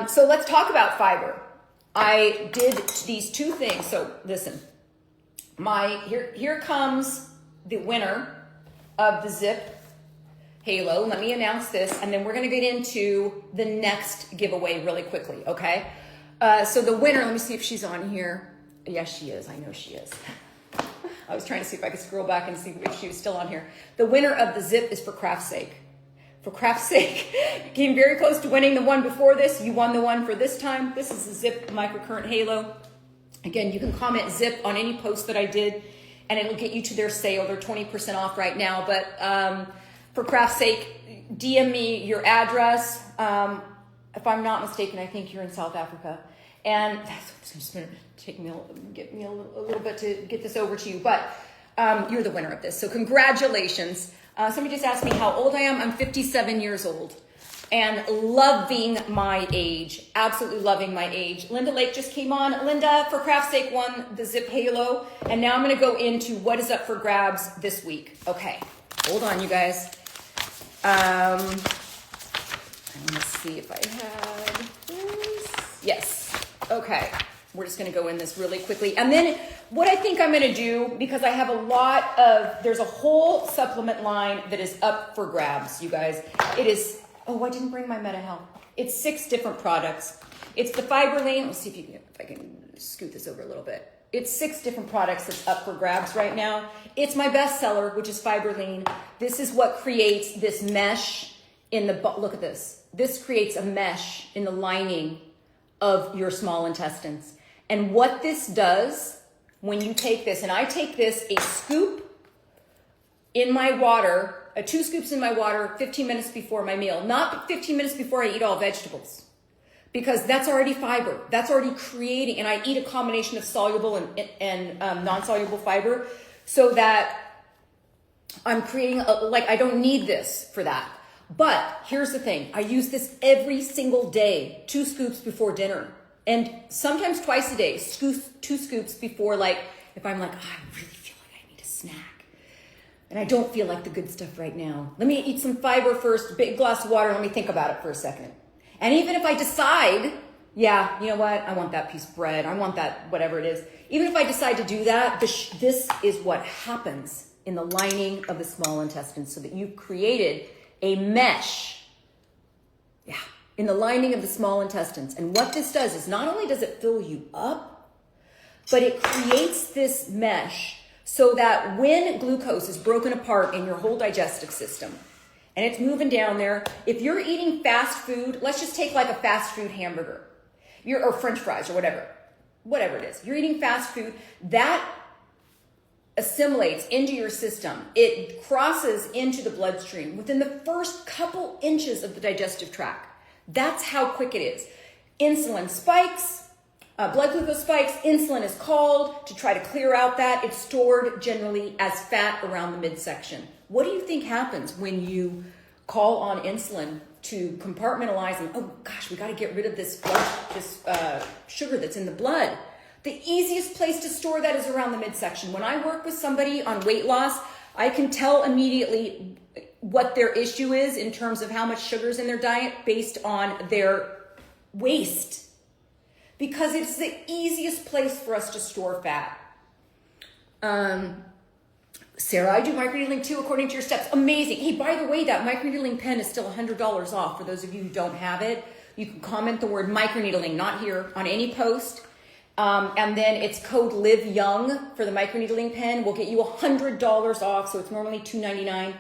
A: So let's talk about fiber. I did these 2 things. So listen, here comes the winner of the Zip Halo. Let me announce this, and then we're going to get into the next giveaway really quickly, okay? So the winner, let me see if she's on here. Yes, she is. I know she is. I was trying to see if I could scroll back and see if she was still on here. The winner of the Zip is For Craft's Sake. For Craft's Sake, you came very close to winning the one before this. You won the one for this time. This is the Zip Microcurrent Halo. Again, you can comment Zip on any post that I did, and it'll get you to their sale. They're 20% off right now. But for Craft's Sake, DM me your address. If I'm not mistaken, I think you're in South Africa. And that's just going to get me a little bit to get this over to you. But you're the winner of this. So congratulations. Somebody just asked me how old I am. I'm 57 years old and loving my age. Absolutely loving my age. Linda Lake just came on. Linda, For Craft's Sake, won the Zip Halo. And now I'm going to go into what is up for grabs this week. Okay. Hold on, you guys. Let's see if I had this. Yes. Okay. We're just going to go in this really quickly. And then what I think I'm going to do, because I have there's a whole supplement line that is up for grabs, you guys. It is, I didn't bring my MetaHealth. It's 6 different products. It's the Fiber Lean. Let's see if I can scoot this over a little bit. It's 6 different products that's up for grabs right now. It's my bestseller, which is Fiber Lean. This is what creates this mesh in the, look at this. This creates a mesh in the lining of your small intestines. And what this does when you take this, and I take this, a scoop in my water, 2 scoops in my water 15 minutes before my meal, not 15 minutes before I eat all vegetables, because that's already fiber. That's already creating, and I eat a combination of soluble and non-soluble fiber, so that I'm creating, I don't need this for that. But here's the thing. I use this every single day, 2 scoops before dinner, and sometimes twice a day, 2 scoops before, if I'm like, I really feel like I need a snack. And I don't feel like the good stuff right now. Let me eat some fiber first, big glass of water, let me think about it for a second. And even if I decide, yeah, you know what, I want that piece of bread, I want that, whatever it is. Even if I decide to do that, this is what happens in the lining of the small intestine, so that you've created a mesh, in the lining of the small intestines. And what this does is not only does it fill you up, but it creates this mesh so that when glucose is broken apart in your whole digestive system and it's moving down there, if you're eating fast food, let's just take like a fast food hamburger, or French fries or whatever it is. You're eating fast food, that assimilates into your system. It crosses into the bloodstream within the first couple inches of the digestive tract. That's how quick it is. Insulin spikes. Blood glucose spikes, insulin is called to try to clear out that. It's stored generally as fat around the midsection. What do you think happens when you call on insulin to compartmentalize and, oh gosh, we got to get rid of this sugar that's in the blood? The easiest place to store that is around the midsection. When I work with somebody on weight loss, I can tell immediately what their issue is in terms of how much sugar is in their diet based on their waist. Because it's the easiest place for us to store fat. Sarah, I do microneedling too, according to your steps. Amazing. Hey, by the way, that microneedling pen is still $100 off. For those of you who don't have it, you can comment the word microneedling, not here, on any post. And then it's code Live Young for the microneedling pen. We'll get you $100 off. So it's normally $2.99.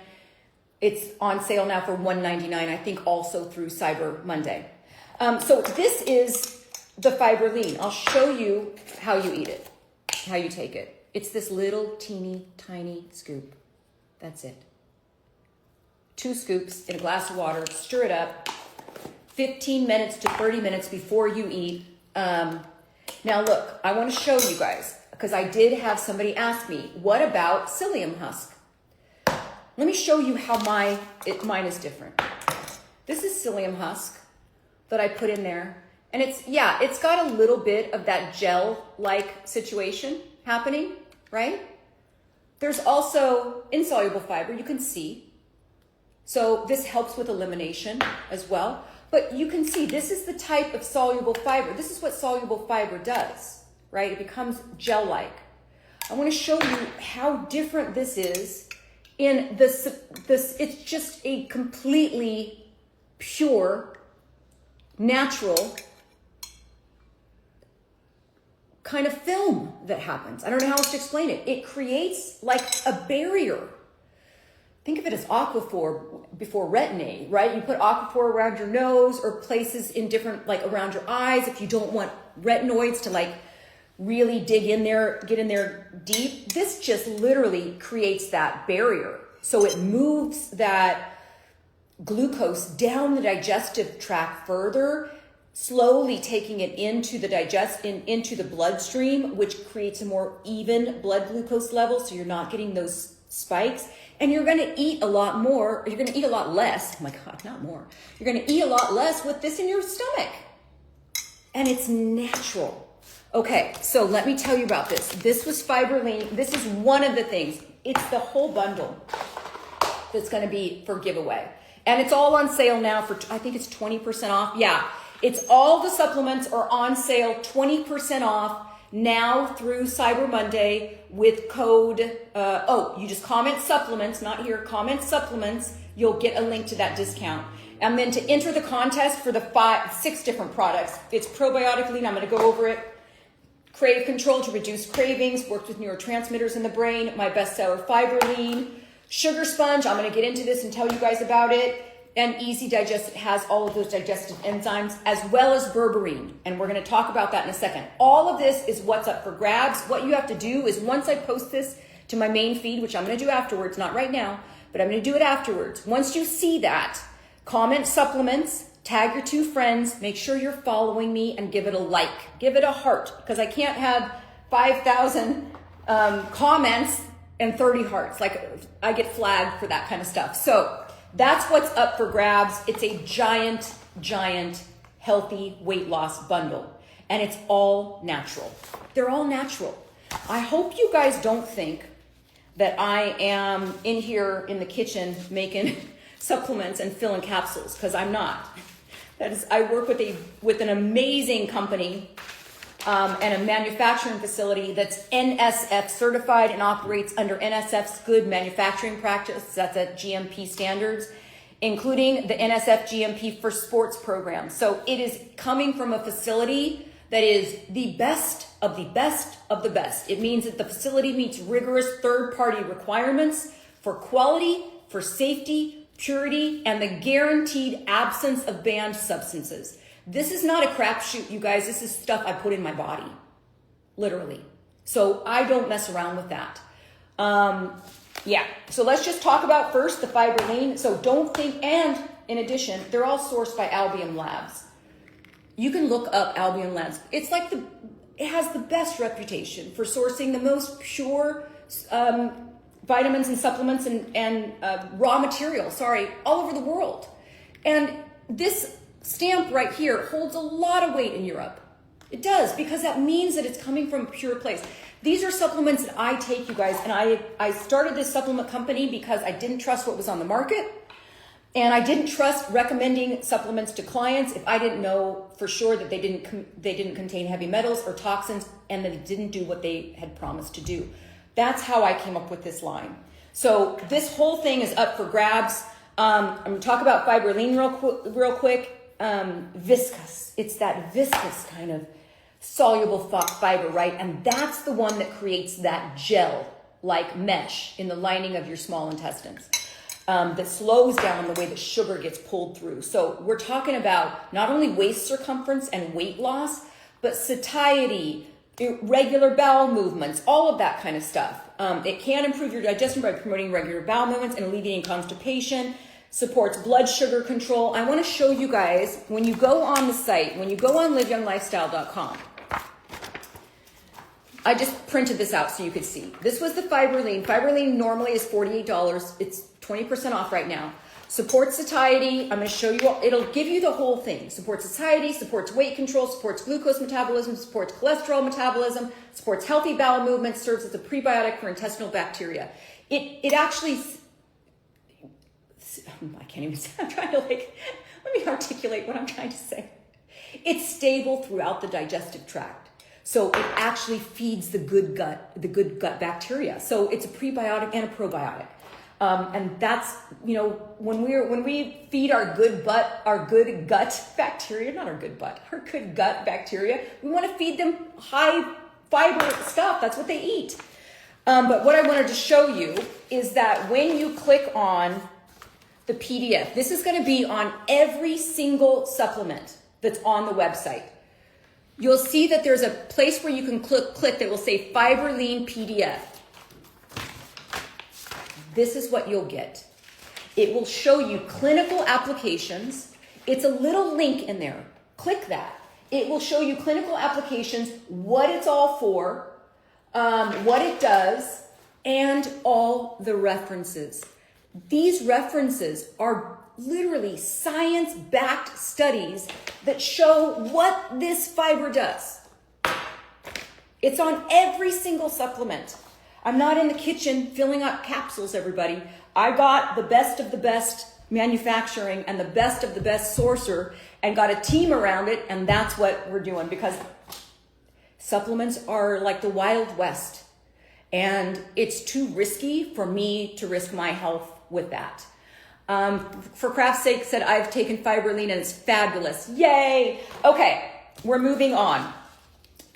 A: It's on sale now for $1.99. I think also through Cyber Monday. So this is the Fiber Lean. I'll show you how you eat it, how you take it. It's this little teeny tiny scoop. That's it. 2 scoops in a glass of water, stir it up, 15 minutes to 30 minutes before you eat. Now look, I want to show you guys, because I did have somebody ask me, what about psyllium husk? Let me show you how mine is different. This is psyllium husk that I put in there. And it's got a little bit of that gel-like situation happening, right? There's also insoluble fiber, you can see. So this helps with elimination as well. But you can see this is the type of soluble fiber. This is what soluble fiber does, right? It becomes gel-like. I want to show you how different this is in this. It's just a completely pure, natural kind of film that happens. I don't know how else to explain it. It creates like a barrier. Think of it as Aquaphor before Retin-A, right? You put Aquaphor around your nose or places in different, like around your eyes if you don't want retinoids to like really dig in there, get in there deep. This just literally creates that barrier. So it moves that glucose down the digestive tract further, slowly taking it into the bloodstream, which creates a more even blood glucose level, so you're not getting those spikes. And you're going to eat a lot more, or you're going to eat a lot less. Oh my God, not more. You're going to eat a lot less with this in your stomach. And it's natural. Okay, so let me tell you about this. This was Fiber Lean. This is one of the things. It's the whole bundle that's going to be for giveaway. And it's all on sale now for, I think it's 20% off. Yeah. It's all the supplements are on sale, 20% off now through Cyber Monday with code, you just comment supplements, not here, comment supplements. You'll get a link to that discount. And then to enter the contest for the 6 different products, it's Probiotic Lean. I'm going to go over it. Crave Control to reduce cravings, worked with neurotransmitters in the brain. My bestseller, Fiber Lean. Sugar Sponge, I'm going to get into this and tell you guys about it. And Easy Digest, it has all of those digestive enzymes, as well as berberine. And we're going to talk about that in a second. All of this is what's up for grabs. What you have to do is once I post this to my main feed, which I'm going to do afterwards, not right now, but I'm going to do it afterwards. Once you see that, comment supplements, tag your 2 friends, make sure you're following me, and give it a like. Give it a heart, because I can't have 5,000 comments and 30 hearts. Like, I get flagged for that kind of stuff. So that's what's up for grabs. It's a giant, giant, healthy weight loss bundle. And it's all natural. They're all natural. I hope you guys don't think that I am in here in the kitchen making supplements and filling capsules, because I'm not. That is, I work with an amazing company and a manufacturing facility that's NSF certified and operates under NSF's good manufacturing practice. That's at GMP standards, including the NSF GMP for sports programs. So it is coming from a facility that is the best of the best of the best. It means that the facility meets rigorous third-party requirements for quality, for safety, purity, and the guaranteed absence of banned substances. This is not a crapshoot, you guys. This is stuff I put in my body, literally. So I don't mess around with that. Yeah, so let's just talk about first the Fiber Lean. So don't think, and in addition, they're all sourced by Albion Labs. You can look up Albion Labs. It's like it has the best reputation for sourcing the most pure vitamins and supplements and raw materials, all over the world. And this stamp right here holds a lot of weight in Europe. It does, because that means that it's coming from a pure place. These are supplements that I take, you guys, and I started this supplement company because I didn't trust what was on the market, and I didn't trust recommending supplements to clients if I didn't know for sure that they didn't contain heavy metals or toxins, and that it didn't do what they had promised to do. That's how I came up with this line. So this whole thing is up for grabs. I'm going to talk about Fiber Lean real quick. Viscous. It's that viscous kind of soluble fiber, right? And that's the one that creates that gel-like mesh in the lining of your small intestines that slows down the way that sugar gets pulled through. So we're talking about not only waist circumference and weight loss, but satiety, irregular bowel movements, all of that kind of stuff. It can improve your digestion by promoting regular bowel movements and alleviating constipation. Supports blood sugar control. I want to show you guys, when you go on the site, when you go on liveyounglifestyle.com, I just printed this out so you could see. This was the Fiber Lean. Fiber Lean normally is $48. It's 20% off right now. Supports satiety. I'm going to show you all. It'll give you the whole thing. Supports satiety, supports weight control, supports glucose metabolism, supports cholesterol metabolism, supports healthy bowel movements, serves as a prebiotic for intestinal bacteria. It actually... I can't even say, I'm trying to let me articulate what I'm trying to say. It's stable throughout the digestive tract. So it actually feeds the good gut bacteria. So it's a prebiotic and a probiotic. And that's, when we feed our good gut bacteria, our good gut bacteria, we want to feed them high fiber stuff. That's what they eat. But what I wanted to show you is that when you click on the PDF. This is going to be on every single supplement that's on the website. You'll see that there's a place where you can click that will say Fiber Lean PDF. This is what you'll get. It will show you clinical applications. It's a little link in there. Click that. It will show you clinical applications, what it's all for, what it does, and all the references. These references are literally science-backed studies that show what this fiber does. It's on every single supplement. I'm not in the kitchen filling up capsules, everybody. I got the best of the best manufacturing and the best of the best sourcer and got a team around it, and that's what we're doing, because supplements are like the Wild West, and it's too risky for me to risk my health with that. For craft's sake, said I've taken Fiber Lean and it's fabulous. Yay! Okay, we're moving on.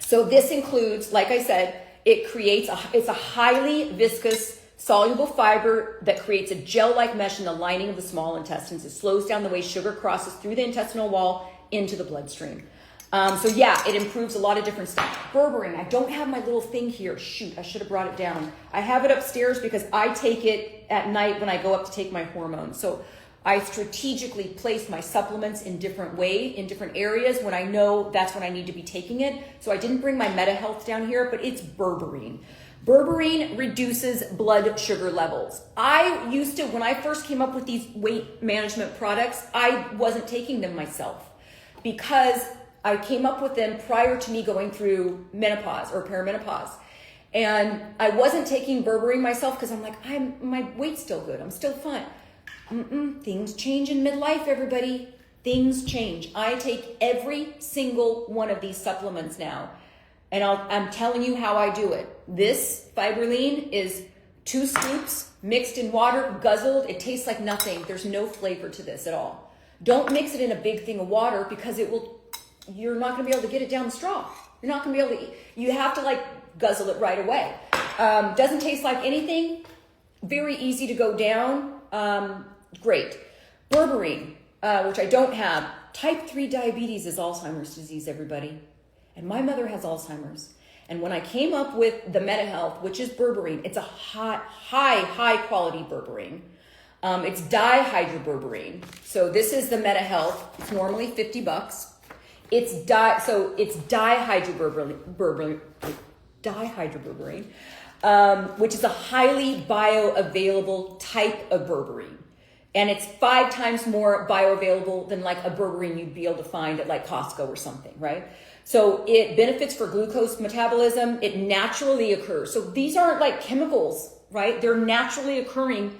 A: So this includes, like I said, it's a highly viscous, soluble fiber that creates a gel-like mesh in the lining of the small intestines. It slows down the way sugar crosses through the intestinal wall into the bloodstream. So yeah, it improves a lot of different stuff. Berberine, I don't have my little thing here. Shoot, I should have brought it down. I have it upstairs because I take it at night when I go up to take my hormones. So I strategically place my supplements in different areas when I know that's when I need to be taking it. So I didn't bring my MetaHealth down here, but it's berberine. Berberine reduces blood sugar levels. I used to, when I first came up with these weight management products, I wasn't taking them myself because I came up with them prior to me going through menopause or perimenopause. And I wasn't taking berberine myself because I'm like, my weight's still good. I'm still fine. Things change in midlife, everybody. Things change. I take every single one of these supplements now. And I'm telling you how I do it. This Fiber Lean is 2 scoops mixed in water, guzzled. It tastes like nothing. There's no flavor to this at all. Don't mix it in a big thing of water because you're not going to be able to get it down the straw. You're not going to be able to, you have to guzzle it right away. Doesn't taste like anything. Very easy to go down. Great. Berberine, which I don't have. Type 3 diabetes is Alzheimer's disease, everybody. And my mother has Alzheimer's. And when I came up with the MetaHealth, which is berberine, it's a high quality berberine. It's dihydroberberine. So this is the MetaHealth. It's normally $50. It's dihydroberberine, which is a highly bioavailable type of berberine. And it's 5 times more bioavailable than a berberine you'd be able to find at Costco or something, right? So it benefits for glucose metabolism. It naturally occurs. So these aren't chemicals, right? They're naturally occurring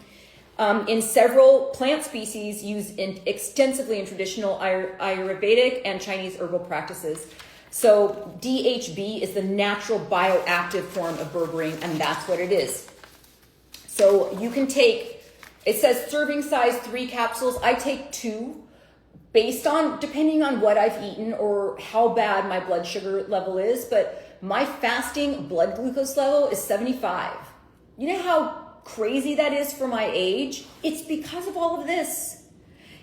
A: in several plant species used extensively in traditional Ayurvedic and Chinese herbal practices. So DHB is the natural bioactive form of berberine, and that's what it is. So you can take, it says serving size 3 capsules. I take 2 depending on what I've eaten or how bad my blood sugar level is. But my fasting blood glucose level is 75. You know how crazy that is for my age? It's because of all of this.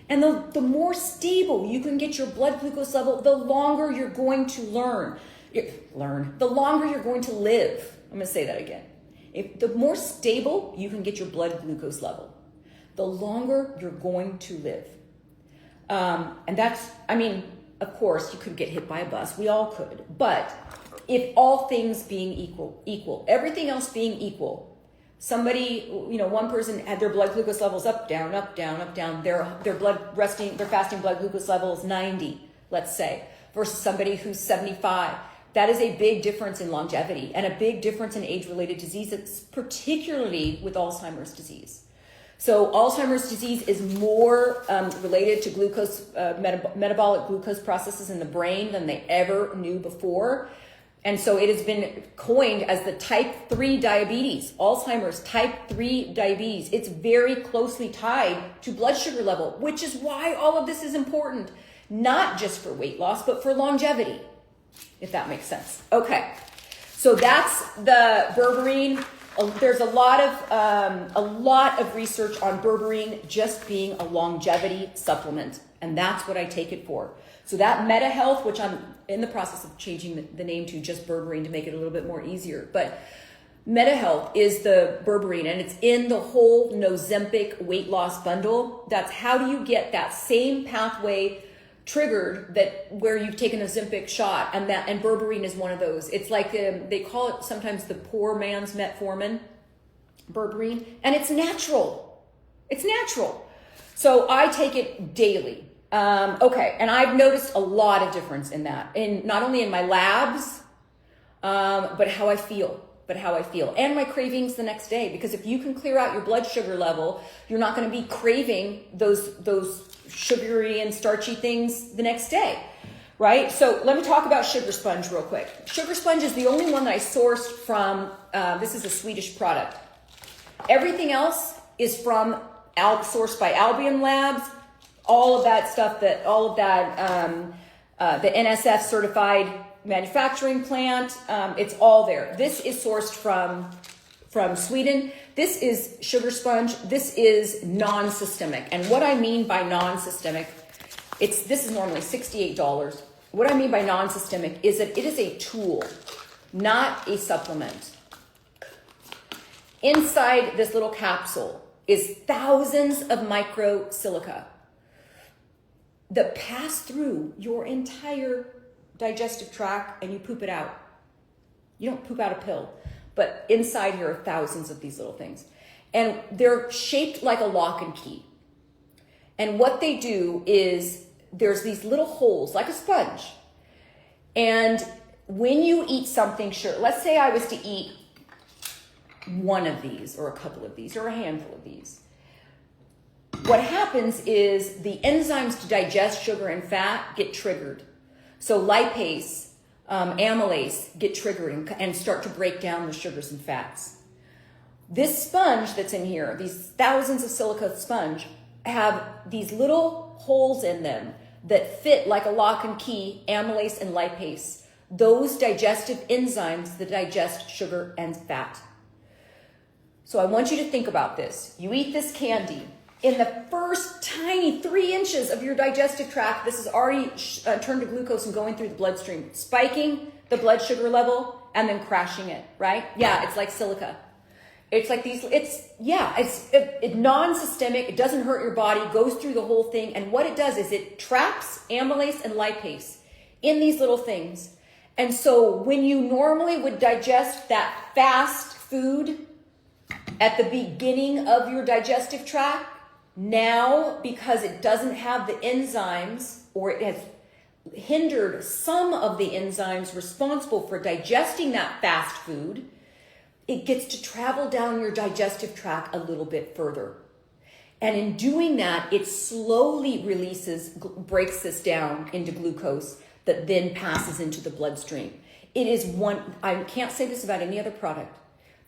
A: And the more stable you can get your blood glucose level, the longer you're going to the longer you're going to live. I'm going to say that again. The more stable you can get your blood glucose level, the longer you're going to live. And that's, of course, you could get hit by a bus. We all could. But if all things being equal, everything else being equal, somebody, one person had their blood glucose levels up, down, up, down, up, down. Their fasting blood glucose level is 90, let's say, versus somebody who's 75. That is a big difference in longevity and a big difference in age-related diseases, particularly with Alzheimer's disease. So Alzheimer's disease is more related to glucose, metabolic glucose processes in the brain than they ever knew before. And so it has been coined as the type 3 diabetes, Alzheimer's type 3 diabetes. It's very closely tied to blood sugar level, which is why all of this is important, not just for weight loss, but for longevity, if that makes sense. Okay, so that's the berberine. There's a lot of research on berberine just being a longevity supplement, and that's what I take it for. So that MetaHealth, which I'm in the process of changing the name to just berberine to make it a little bit more easier, but MetaHealth is the berberine, and it's in the whole Ozempic weight loss bundle. That's how do you get that same pathway triggered where you've taken a Ozempic shot, and berberine is one of those. It's like they call it sometimes the poor man's metformin, berberine, and it's natural. It's natural. So I take it daily. Okay, and I've noticed a lot of difference in that, not only in my labs, but how I feel. And my cravings the next day, because if you can clear out your blood sugar level, you're not going to be craving those sugary and starchy things the next day, right? So let me talk about Sugar Sponge real quick. Sugar Sponge is the only one that I sourced from, this is a Swedish product. Everything else is sourced by Albion Labs, all of that stuff, the NSF certified manufacturing plant. It's all there. This is sourced from Sweden. This is sugar sponge. This is non-systemic. And what I mean by non-systemic, this is normally $68. What I mean by non-systemic is that it is a tool, not a supplement. Inside this little capsule is thousands of microsilica that pass through your entire digestive tract and you poop it out. You don't poop out a pill, but inside here are thousands of these little things. And they're shaped like a lock and key. And what they do is there's these little holes like a sponge. And when you eat something, sure, let's say I was to eat one of these or a couple of these or a handful of these. What happens is the enzymes to digest sugar and fat get triggered. So lipase, amylase get triggered and start to break down the sugars and fats. This sponge that's in here, these thousands of silica sponge, have these little holes in them that fit like a lock and key, amylase and lipase, those digestive enzymes that digest sugar and fat. So I want you to think about this. You eat this candy. In the first tiny 3 inches of your digestive tract, this is already turned to glucose and going through the bloodstream, spiking the blood sugar level and then crashing it, right? Yeah, it's like silica. It's like these, it's non-systemic, it doesn't hurt your body, goes through the whole thing. And what it does is it traps amylase and lipase in these little things. And so when you normally would digest that fast food at the beginning of your digestive tract, now, because it doesn't have the enzymes, or it has hindered some of the enzymes responsible for digesting that fast food, it gets to travel down your digestive tract a little bit further. And in doing that, it slowly breaks this down into glucose that then passes into the bloodstream. It is I can't say this about any other product.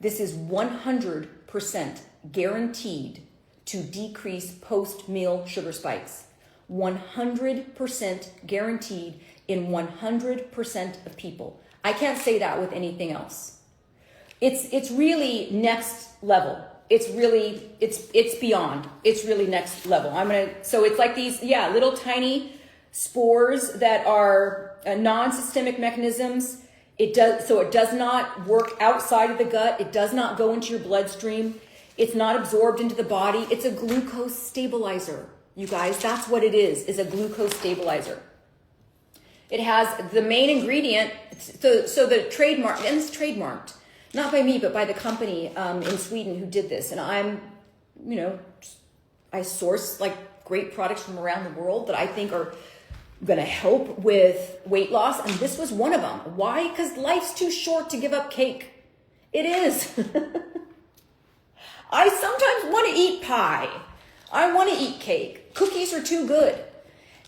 A: This is 100% guaranteed to decrease post-meal sugar spikes. 100% guaranteed in 100% of people. I can't say that with anything else. It's really next level. It's beyond. It's really next level. So it's like these, little tiny spores that are non-systemic mechanisms. It does not work outside of the gut. It does not go into your bloodstream. It's not absorbed into the body. It's a glucose stabilizer. You guys, that's what it is a glucose stabilizer. It has the main ingredient, so the trademark, and it's trademarked, not by me, but by the company in Sweden who did this. And I source like great products from around the world that I think are going to help with weight loss. And this was one of them. Why? Because life's too short to give up cake. It is. I sometimes want to eat pie. I want to eat cake. Cookies are too good.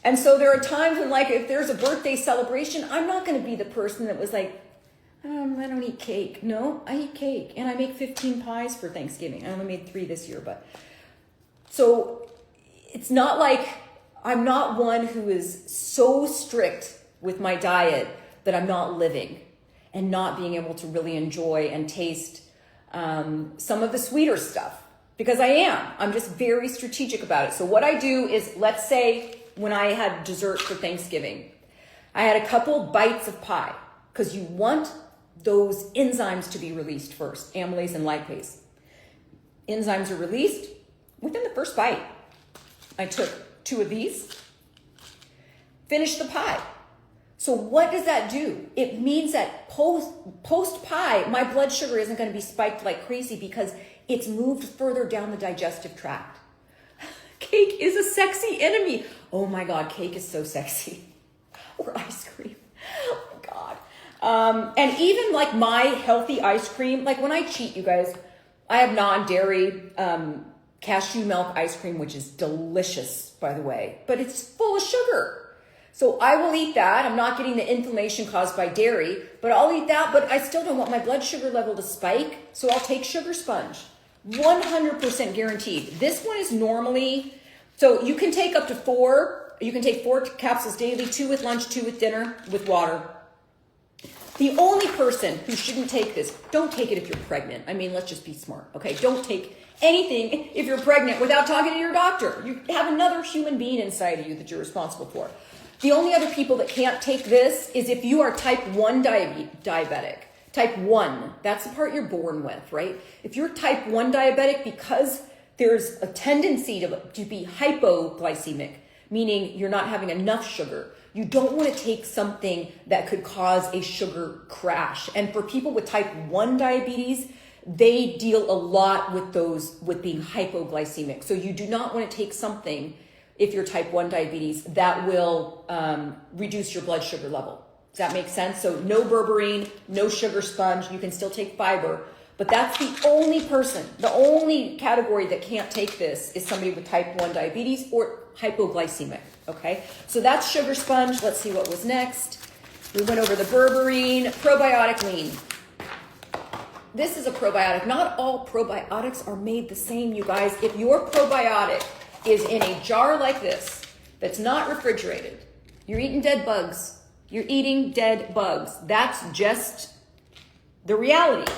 A: And so there are times when, like, if there's a birthday celebration, I'm not going to be the person that was like, I don't eat cake. No, I eat cake. And I make 15 pies for Thanksgiving. I only made 3 this year, but. So it's not like I'm not one who is so strict with my diet that I'm not living and not being able to really enjoy and taste some of the sweeter stuff, because I'm just very strategic about it. So what I do is, let's say when I had dessert for Thanksgiving, I had a couple bites of pie, because you want those enzymes to be released first, amylase and lipase. Enzymes are released within the first bite. I took 2 of these, finished the pie. So what does that do? It means that post pie, my blood sugar isn't going to be spiked like crazy because it's moved further down the digestive tract. Cake is a sexy enemy. Oh my God, cake is so sexy. Or ice cream. Oh my God. And even like my healthy ice cream, like when I cheat, you guys, I have non-dairy cashew milk ice cream, which is delicious, by the way, but it's full of sugar. So I will eat that. I'm not getting the inflammation caused by dairy, but I'll eat that. But I still don't want my blood sugar level to spike, so I'll take sugar sponge. 100% guaranteed. This one is normally, so you can take up to 4. You can take 4 capsules daily, 2 with lunch, 2 with dinner, with water. The only person who shouldn't take this, don't take it if you're pregnant. I mean, let's just be smart, okay? Don't take anything if you're pregnant without talking to your doctor. You have another human being inside of you that you're responsible for. The only other people that can't take this is if you are type 1 diabetic. Type 1, that's the part you're born with, right? If you're type 1 diabetic, because there's a tendency to be hypoglycemic, meaning you're not having enough sugar, you don't want to take something that could cause a sugar crash. And for people with type 1 diabetes, they deal a lot with being hypoglycemic. So you do not want to take something, if you're type 1 diabetes, that will reduce your blood sugar level. Does that make sense? So no berberine, no sugar sponge. You can still take fiber. But that's the only category that can't take this is somebody with type 1 diabetes or hypoglycemic, okay? So that's sugar sponge. Let's see what was next. We went over the berberine, probiotic lean. This is a probiotic. Not all probiotics are made the same, you guys. If your probiotic is in a jar like this, that's not refrigerated, you're eating dead bugs. You're eating dead bugs. That's just the reality.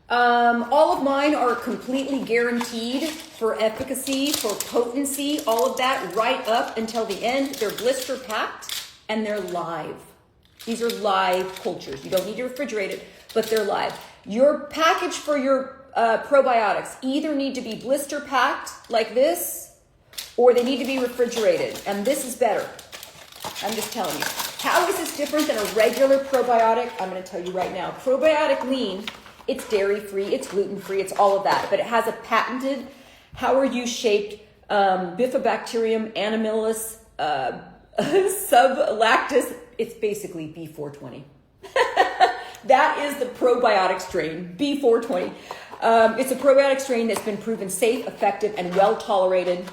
A: All of mine are completely guaranteed for efficacy, for potency, all of that right up until the end. They're blister packed and they're live. These are live cultures. You don't need to refrigerate it, but they're live. Your package for your probiotics either need to be blister packed like this, or they need to be refrigerated. And this is better. I'm just telling you. How is this different than a regular probiotic? I'm going to tell you right now. Probiotic Lean, it's dairy-free, it's gluten-free, it's all of that. But it has a patented, how are you shaped, Bifidobacterium animalis sublactis. It's basically B420. That is the probiotic strain, B420. It's a probiotic strain that's been proven safe, effective, and well-tolerated.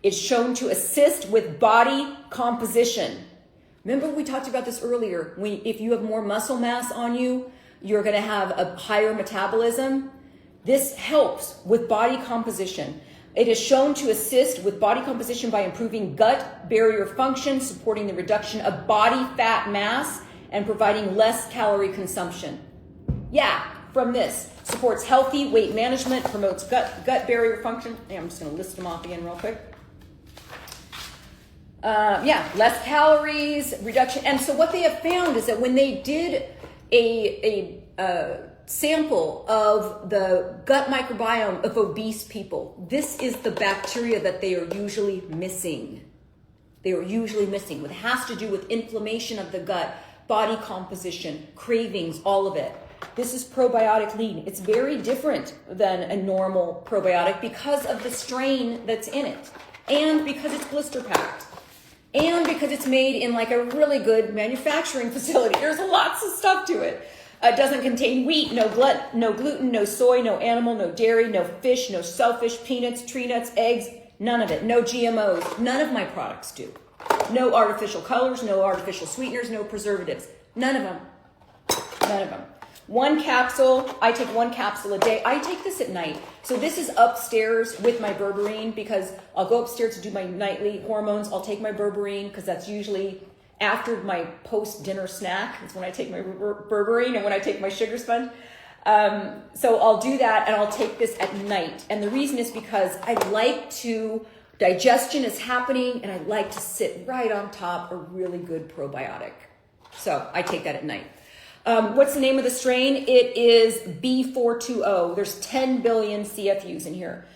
A: It's shown to assist with body composition. Remember we talked about this earlier. If you have more muscle mass on you, you're going to have a higher metabolism. This helps with body composition. It is shown to assist with body composition by improving gut barrier function, supporting the reduction of body fat mass, and providing less calorie consumption. Yeah, from this. Supports healthy weight management, promotes gut barrier function. I'm just going to list them off again real quick. Less calories, reduction. And so what they have found is that when they did a sample of the gut microbiome of obese people, this is the bacteria that they are usually missing. It has to do with inflammation of the gut, body composition, cravings, all of it. This is probiotic lean. It's very different than a normal probiotic because of the strain that's in it, and because it's blister packed, and because it's made in like a really good manufacturing facility. There's lots of stuff to it. It doesn't contain wheat, no gluten, no soy, no animal, no dairy, no fish, no shellfish, peanuts, tree nuts, eggs, none of it. No GMOs. None of my products do. No artificial colors, no artificial sweeteners, no preservatives. None of them. One capsule. I take one capsule a day. I take this at night. So this is upstairs with my berberine because I'll go upstairs to do my nightly hormones. I'll take my berberine because that's usually after my post-dinner snack. It's when I take my berberine and when I take my sugar sponge. So I'll do that and I'll take this at night. And the reason is because I like to, digestion is happening and I like to sit right on top of a really good probiotic. So I take that at night. What's the name of the strain? It is B420. There's 10 billion CFUs in here.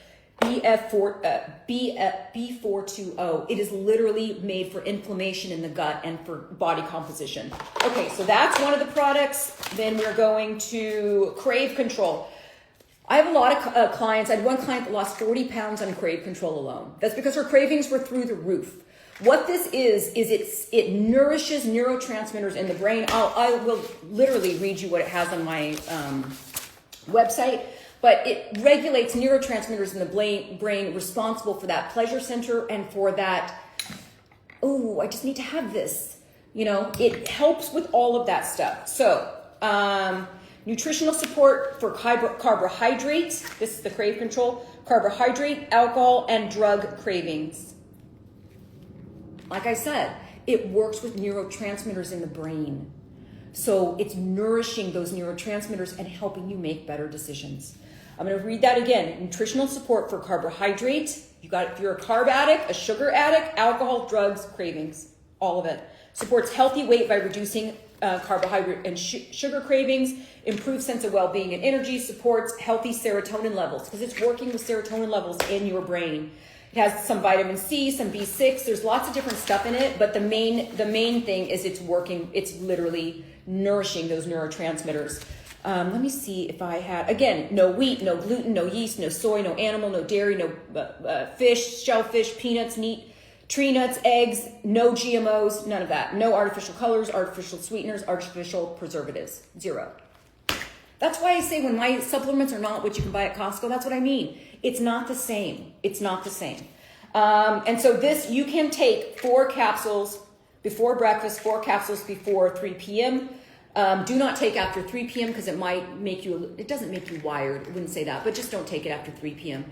A: B420. It is literally made for inflammation in the gut and for body composition. Okay, so that's one of the products. Then we're going to Crave Control. I have a lot of clients. I had one client that lost 40 pounds on Crave Control alone. That's because her cravings were through the roof. What this is it nourishes neurotransmitters in the brain. I will literally read you what it has on my website, but it regulates neurotransmitters in the brain responsible for that pleasure center and for that, oh, I just need to have this. You know, it helps with all of that stuff. So, nutritional support for carbohydrates. This is the Crave Control. Carbohydrate, alcohol, and drug cravings. Like I said, it works with neurotransmitters in the brain. So it's nourishing those neurotransmitters and helping you make better decisions. I'm going to read that again. Nutritional support for carbohydrates. If you're a carb addict, a sugar addict, alcohol, drugs, cravings, all of it. Supports healthy weight by reducing carbohydrate and sugar cravings, improves sense of well-being and energy, supports healthy serotonin levels because it's working with serotonin levels in your brain. It has some vitamin C, some B6. There's lots of different stuff in it, but the main thing is it's working. It's literally nourishing those neurotransmitters. Let me see if I had, again, no wheat, no gluten, no yeast, no soy, no animal, no dairy, no fish, shellfish, peanuts, meat, tree nuts, eggs, no GMOs, none of that. No artificial colors, artificial sweeteners, artificial preservatives, 0. That's why I say when my supplements are not what you can buy at Costco, that's what I mean. It's not the same. It's not the same. And so this, you can take 4 capsules before breakfast, 4 capsules before 3 p.m. Do not take after 3 p.m. because it might make you, it doesn't make you wired. I wouldn't say that, but just don't take it after 3 p.m.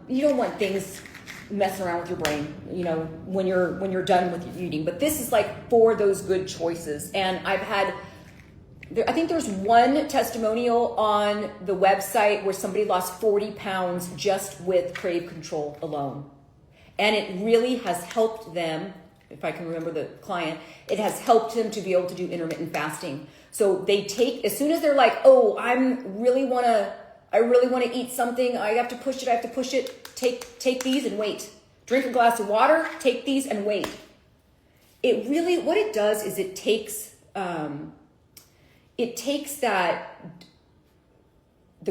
A: You don't want things messing around with your brain, when you're done with your eating. But this is like for those good choices. And I think there's one testimonial on the website where somebody lost 40 pounds just with Crave Control alone. And it really has helped them, if I can remember the client, it has helped them to be able to do intermittent fasting. So they take, as soon as they're like, oh, I really want to eat something, I have to push it, take these and wait. Drink a glass of water, take these and wait. It really, what it does is it takes the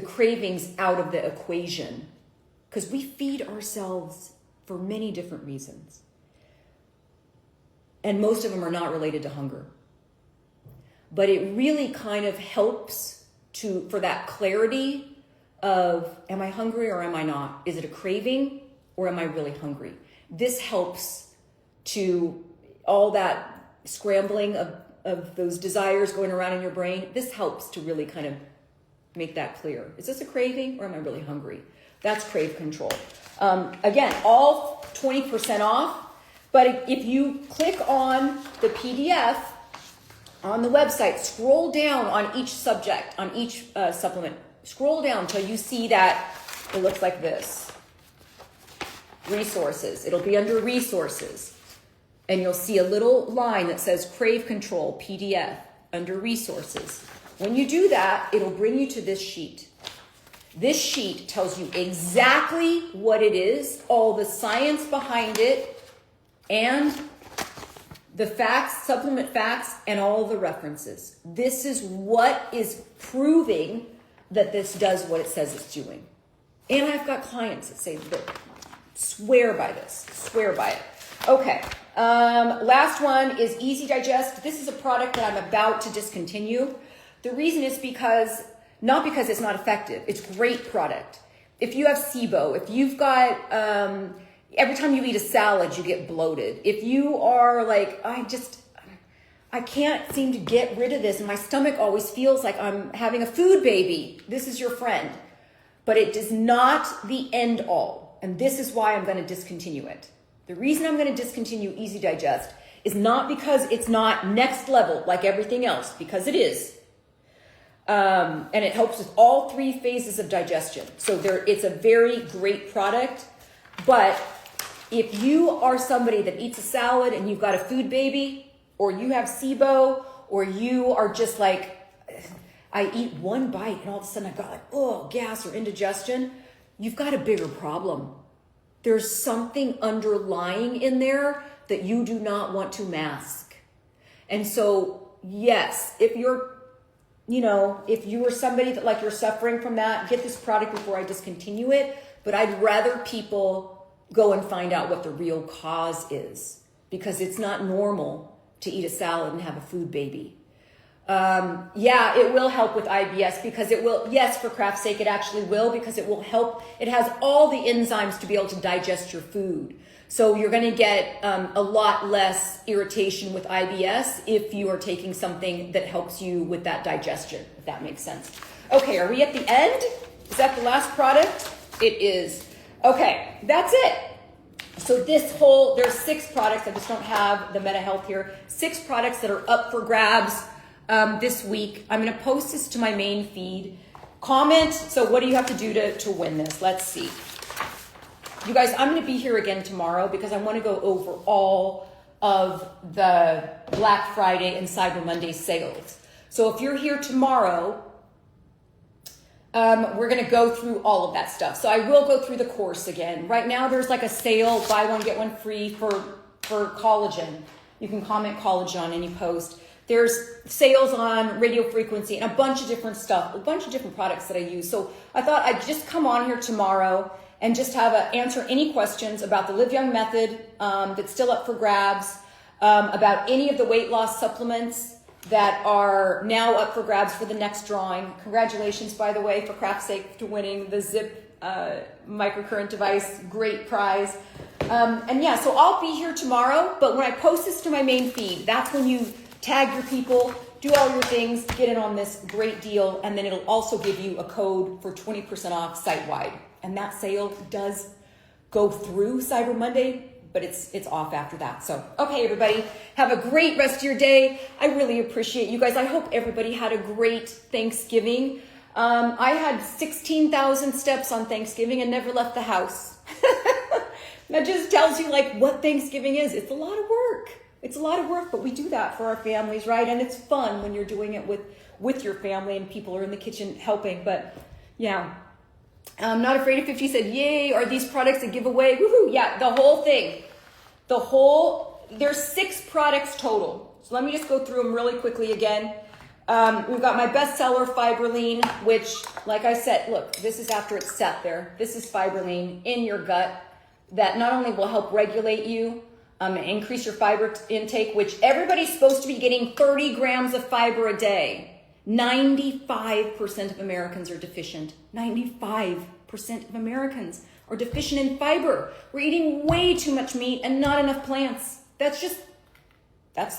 A: cravings out of the equation, because we feed ourselves for many different reasons. And most of them are not related to hunger. But it really kind of helps for that clarity of, am I hungry or am I not? Is it a craving or am I really hungry? This helps to all that scrambling of those desires going around in your brain. This helps to really kind of make that clear. Is this a craving or am I really hungry? That's Crave Control. Again, all 20% off. But if you click on the PDF on the website, scroll down on each subject, on each supplement, scroll down until you see that it looks like this. Resources. It'll be under resources. And you'll see a little line that says Crave Control PDF under resources. When you do that, it'll bring you to this sheet. This sheet tells you exactly what it is, all the science behind it, and the facts, supplement facts, and all the references. This is what is proving that this does what it says it's doing. And I've got clients that say, swear by this, swear by it. Okay, last one is Easy Digest. This is a product that I'm about to discontinue. The reason is not because it's not effective. It's a great product. If you have SIBO, if you've got, every time you eat a salad, you get bloated. If you are like, I can't seem to get rid of this, and my stomach always feels like I'm having a food baby, this is your friend. But it is not the end all. And this is why I'm going to discontinue it. The reason I'm going to discontinue Easy Digest is not because it's not next level like everything else, because it is. And it helps with all 3 phases of digestion. So it's a very great product. But if you are somebody that eats a salad and you've got a food baby, or you have SIBO, or you are just like, I eat one bite and all of a sudden I've got like, gas or indigestion, you've got a bigger problem. There's something underlying in there that you do not want to mask. And so, yes, if you are somebody that like you're suffering from that, get this product before I discontinue it. But I'd rather people go and find out what the real cause is, because it's not normal to eat a salad and have a food baby. It will help with IBS, because it will, yes, for craft's sake, it actually will, because it will help. It has all the enzymes to be able to digest your food. So you're going to get a lot less irritation with IBS if you are taking something that helps you with that digestion, if that makes sense. Okay, are we at the end? Is that the last product? It is. Okay, that's it. So there's 6 products. I just don't have the Meta Health here. 6 products that are up for grabs. this week. I'm going to post this to my main feed. Comment. So what do you have to do to win this? Let's see. You guys, I'm going to be here again tomorrow because I want to go over all of the Black Friday and Cyber Monday sales. So if you're here tomorrow, we're going to go through all of that stuff. So I will go through the course again. Right now, there's like a sale, buy one, get one free for collagen. You can comment collagen on any post. There's sales on radio frequency and a bunch of different stuff, a bunch of different products that I use. So I thought I'd just come on here tomorrow and just have answer any questions about the Live Young method that's still up for grabs, about any of the weight loss supplements that are now up for grabs for the next drawing. Congratulations, by the way, for Craft's sake, to winning the Zip microcurrent device. Great prize. And yeah, so I'll be here tomorrow, but when I post this to my main feed, that's when you tag your people, do all your things, get in on this great deal, and then it'll also give you a code for 20% off site-wide. And that sale does go through Cyber Monday, but it's off after that. So, okay, everybody, have a great rest of your day. I really appreciate you guys. I hope everybody had a great Thanksgiving. I had 16,000 steps on Thanksgiving and never left the house. That just tells you like what Thanksgiving is. It's a lot of work. It's a lot of work, but we do that for our families, right? And it's fun when you're doing it with your family and people are in the kitchen helping. But yeah. I'm not afraid of 50 said, yay, are these products a giveaway? Woohoo, yeah, the whole thing. There's 6 products total. So let me just go through them really quickly again. We've got my bestseller, Fiber Lean, which, like I said, look, this is after it's set there. This is Fiber Lean in your gut that not only will help regulate you, increase your fiber intake, which everybody's supposed to be getting 30 grams of fiber a day. 95% of Americans are deficient. 95% of Americans are deficient in fiber. We're eating way too much meat and not enough plants. That's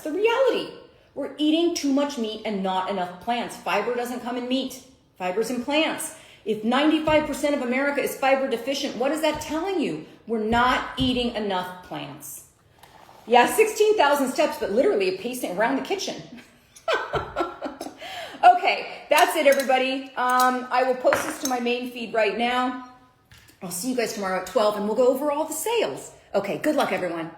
A: the reality. We're eating too much meat and not enough plants. Fiber doesn't come in meat. Fiber's in plants. If 95% of America is fiber deficient, what is that telling you? We're not eating enough plants. Yeah, 16,000 steps, but literally pacing around the kitchen. Okay, that's it, everybody. I will post this to my main feed right now. I'll see you guys tomorrow at 12, and we'll go over all the sales. Okay, good luck, everyone.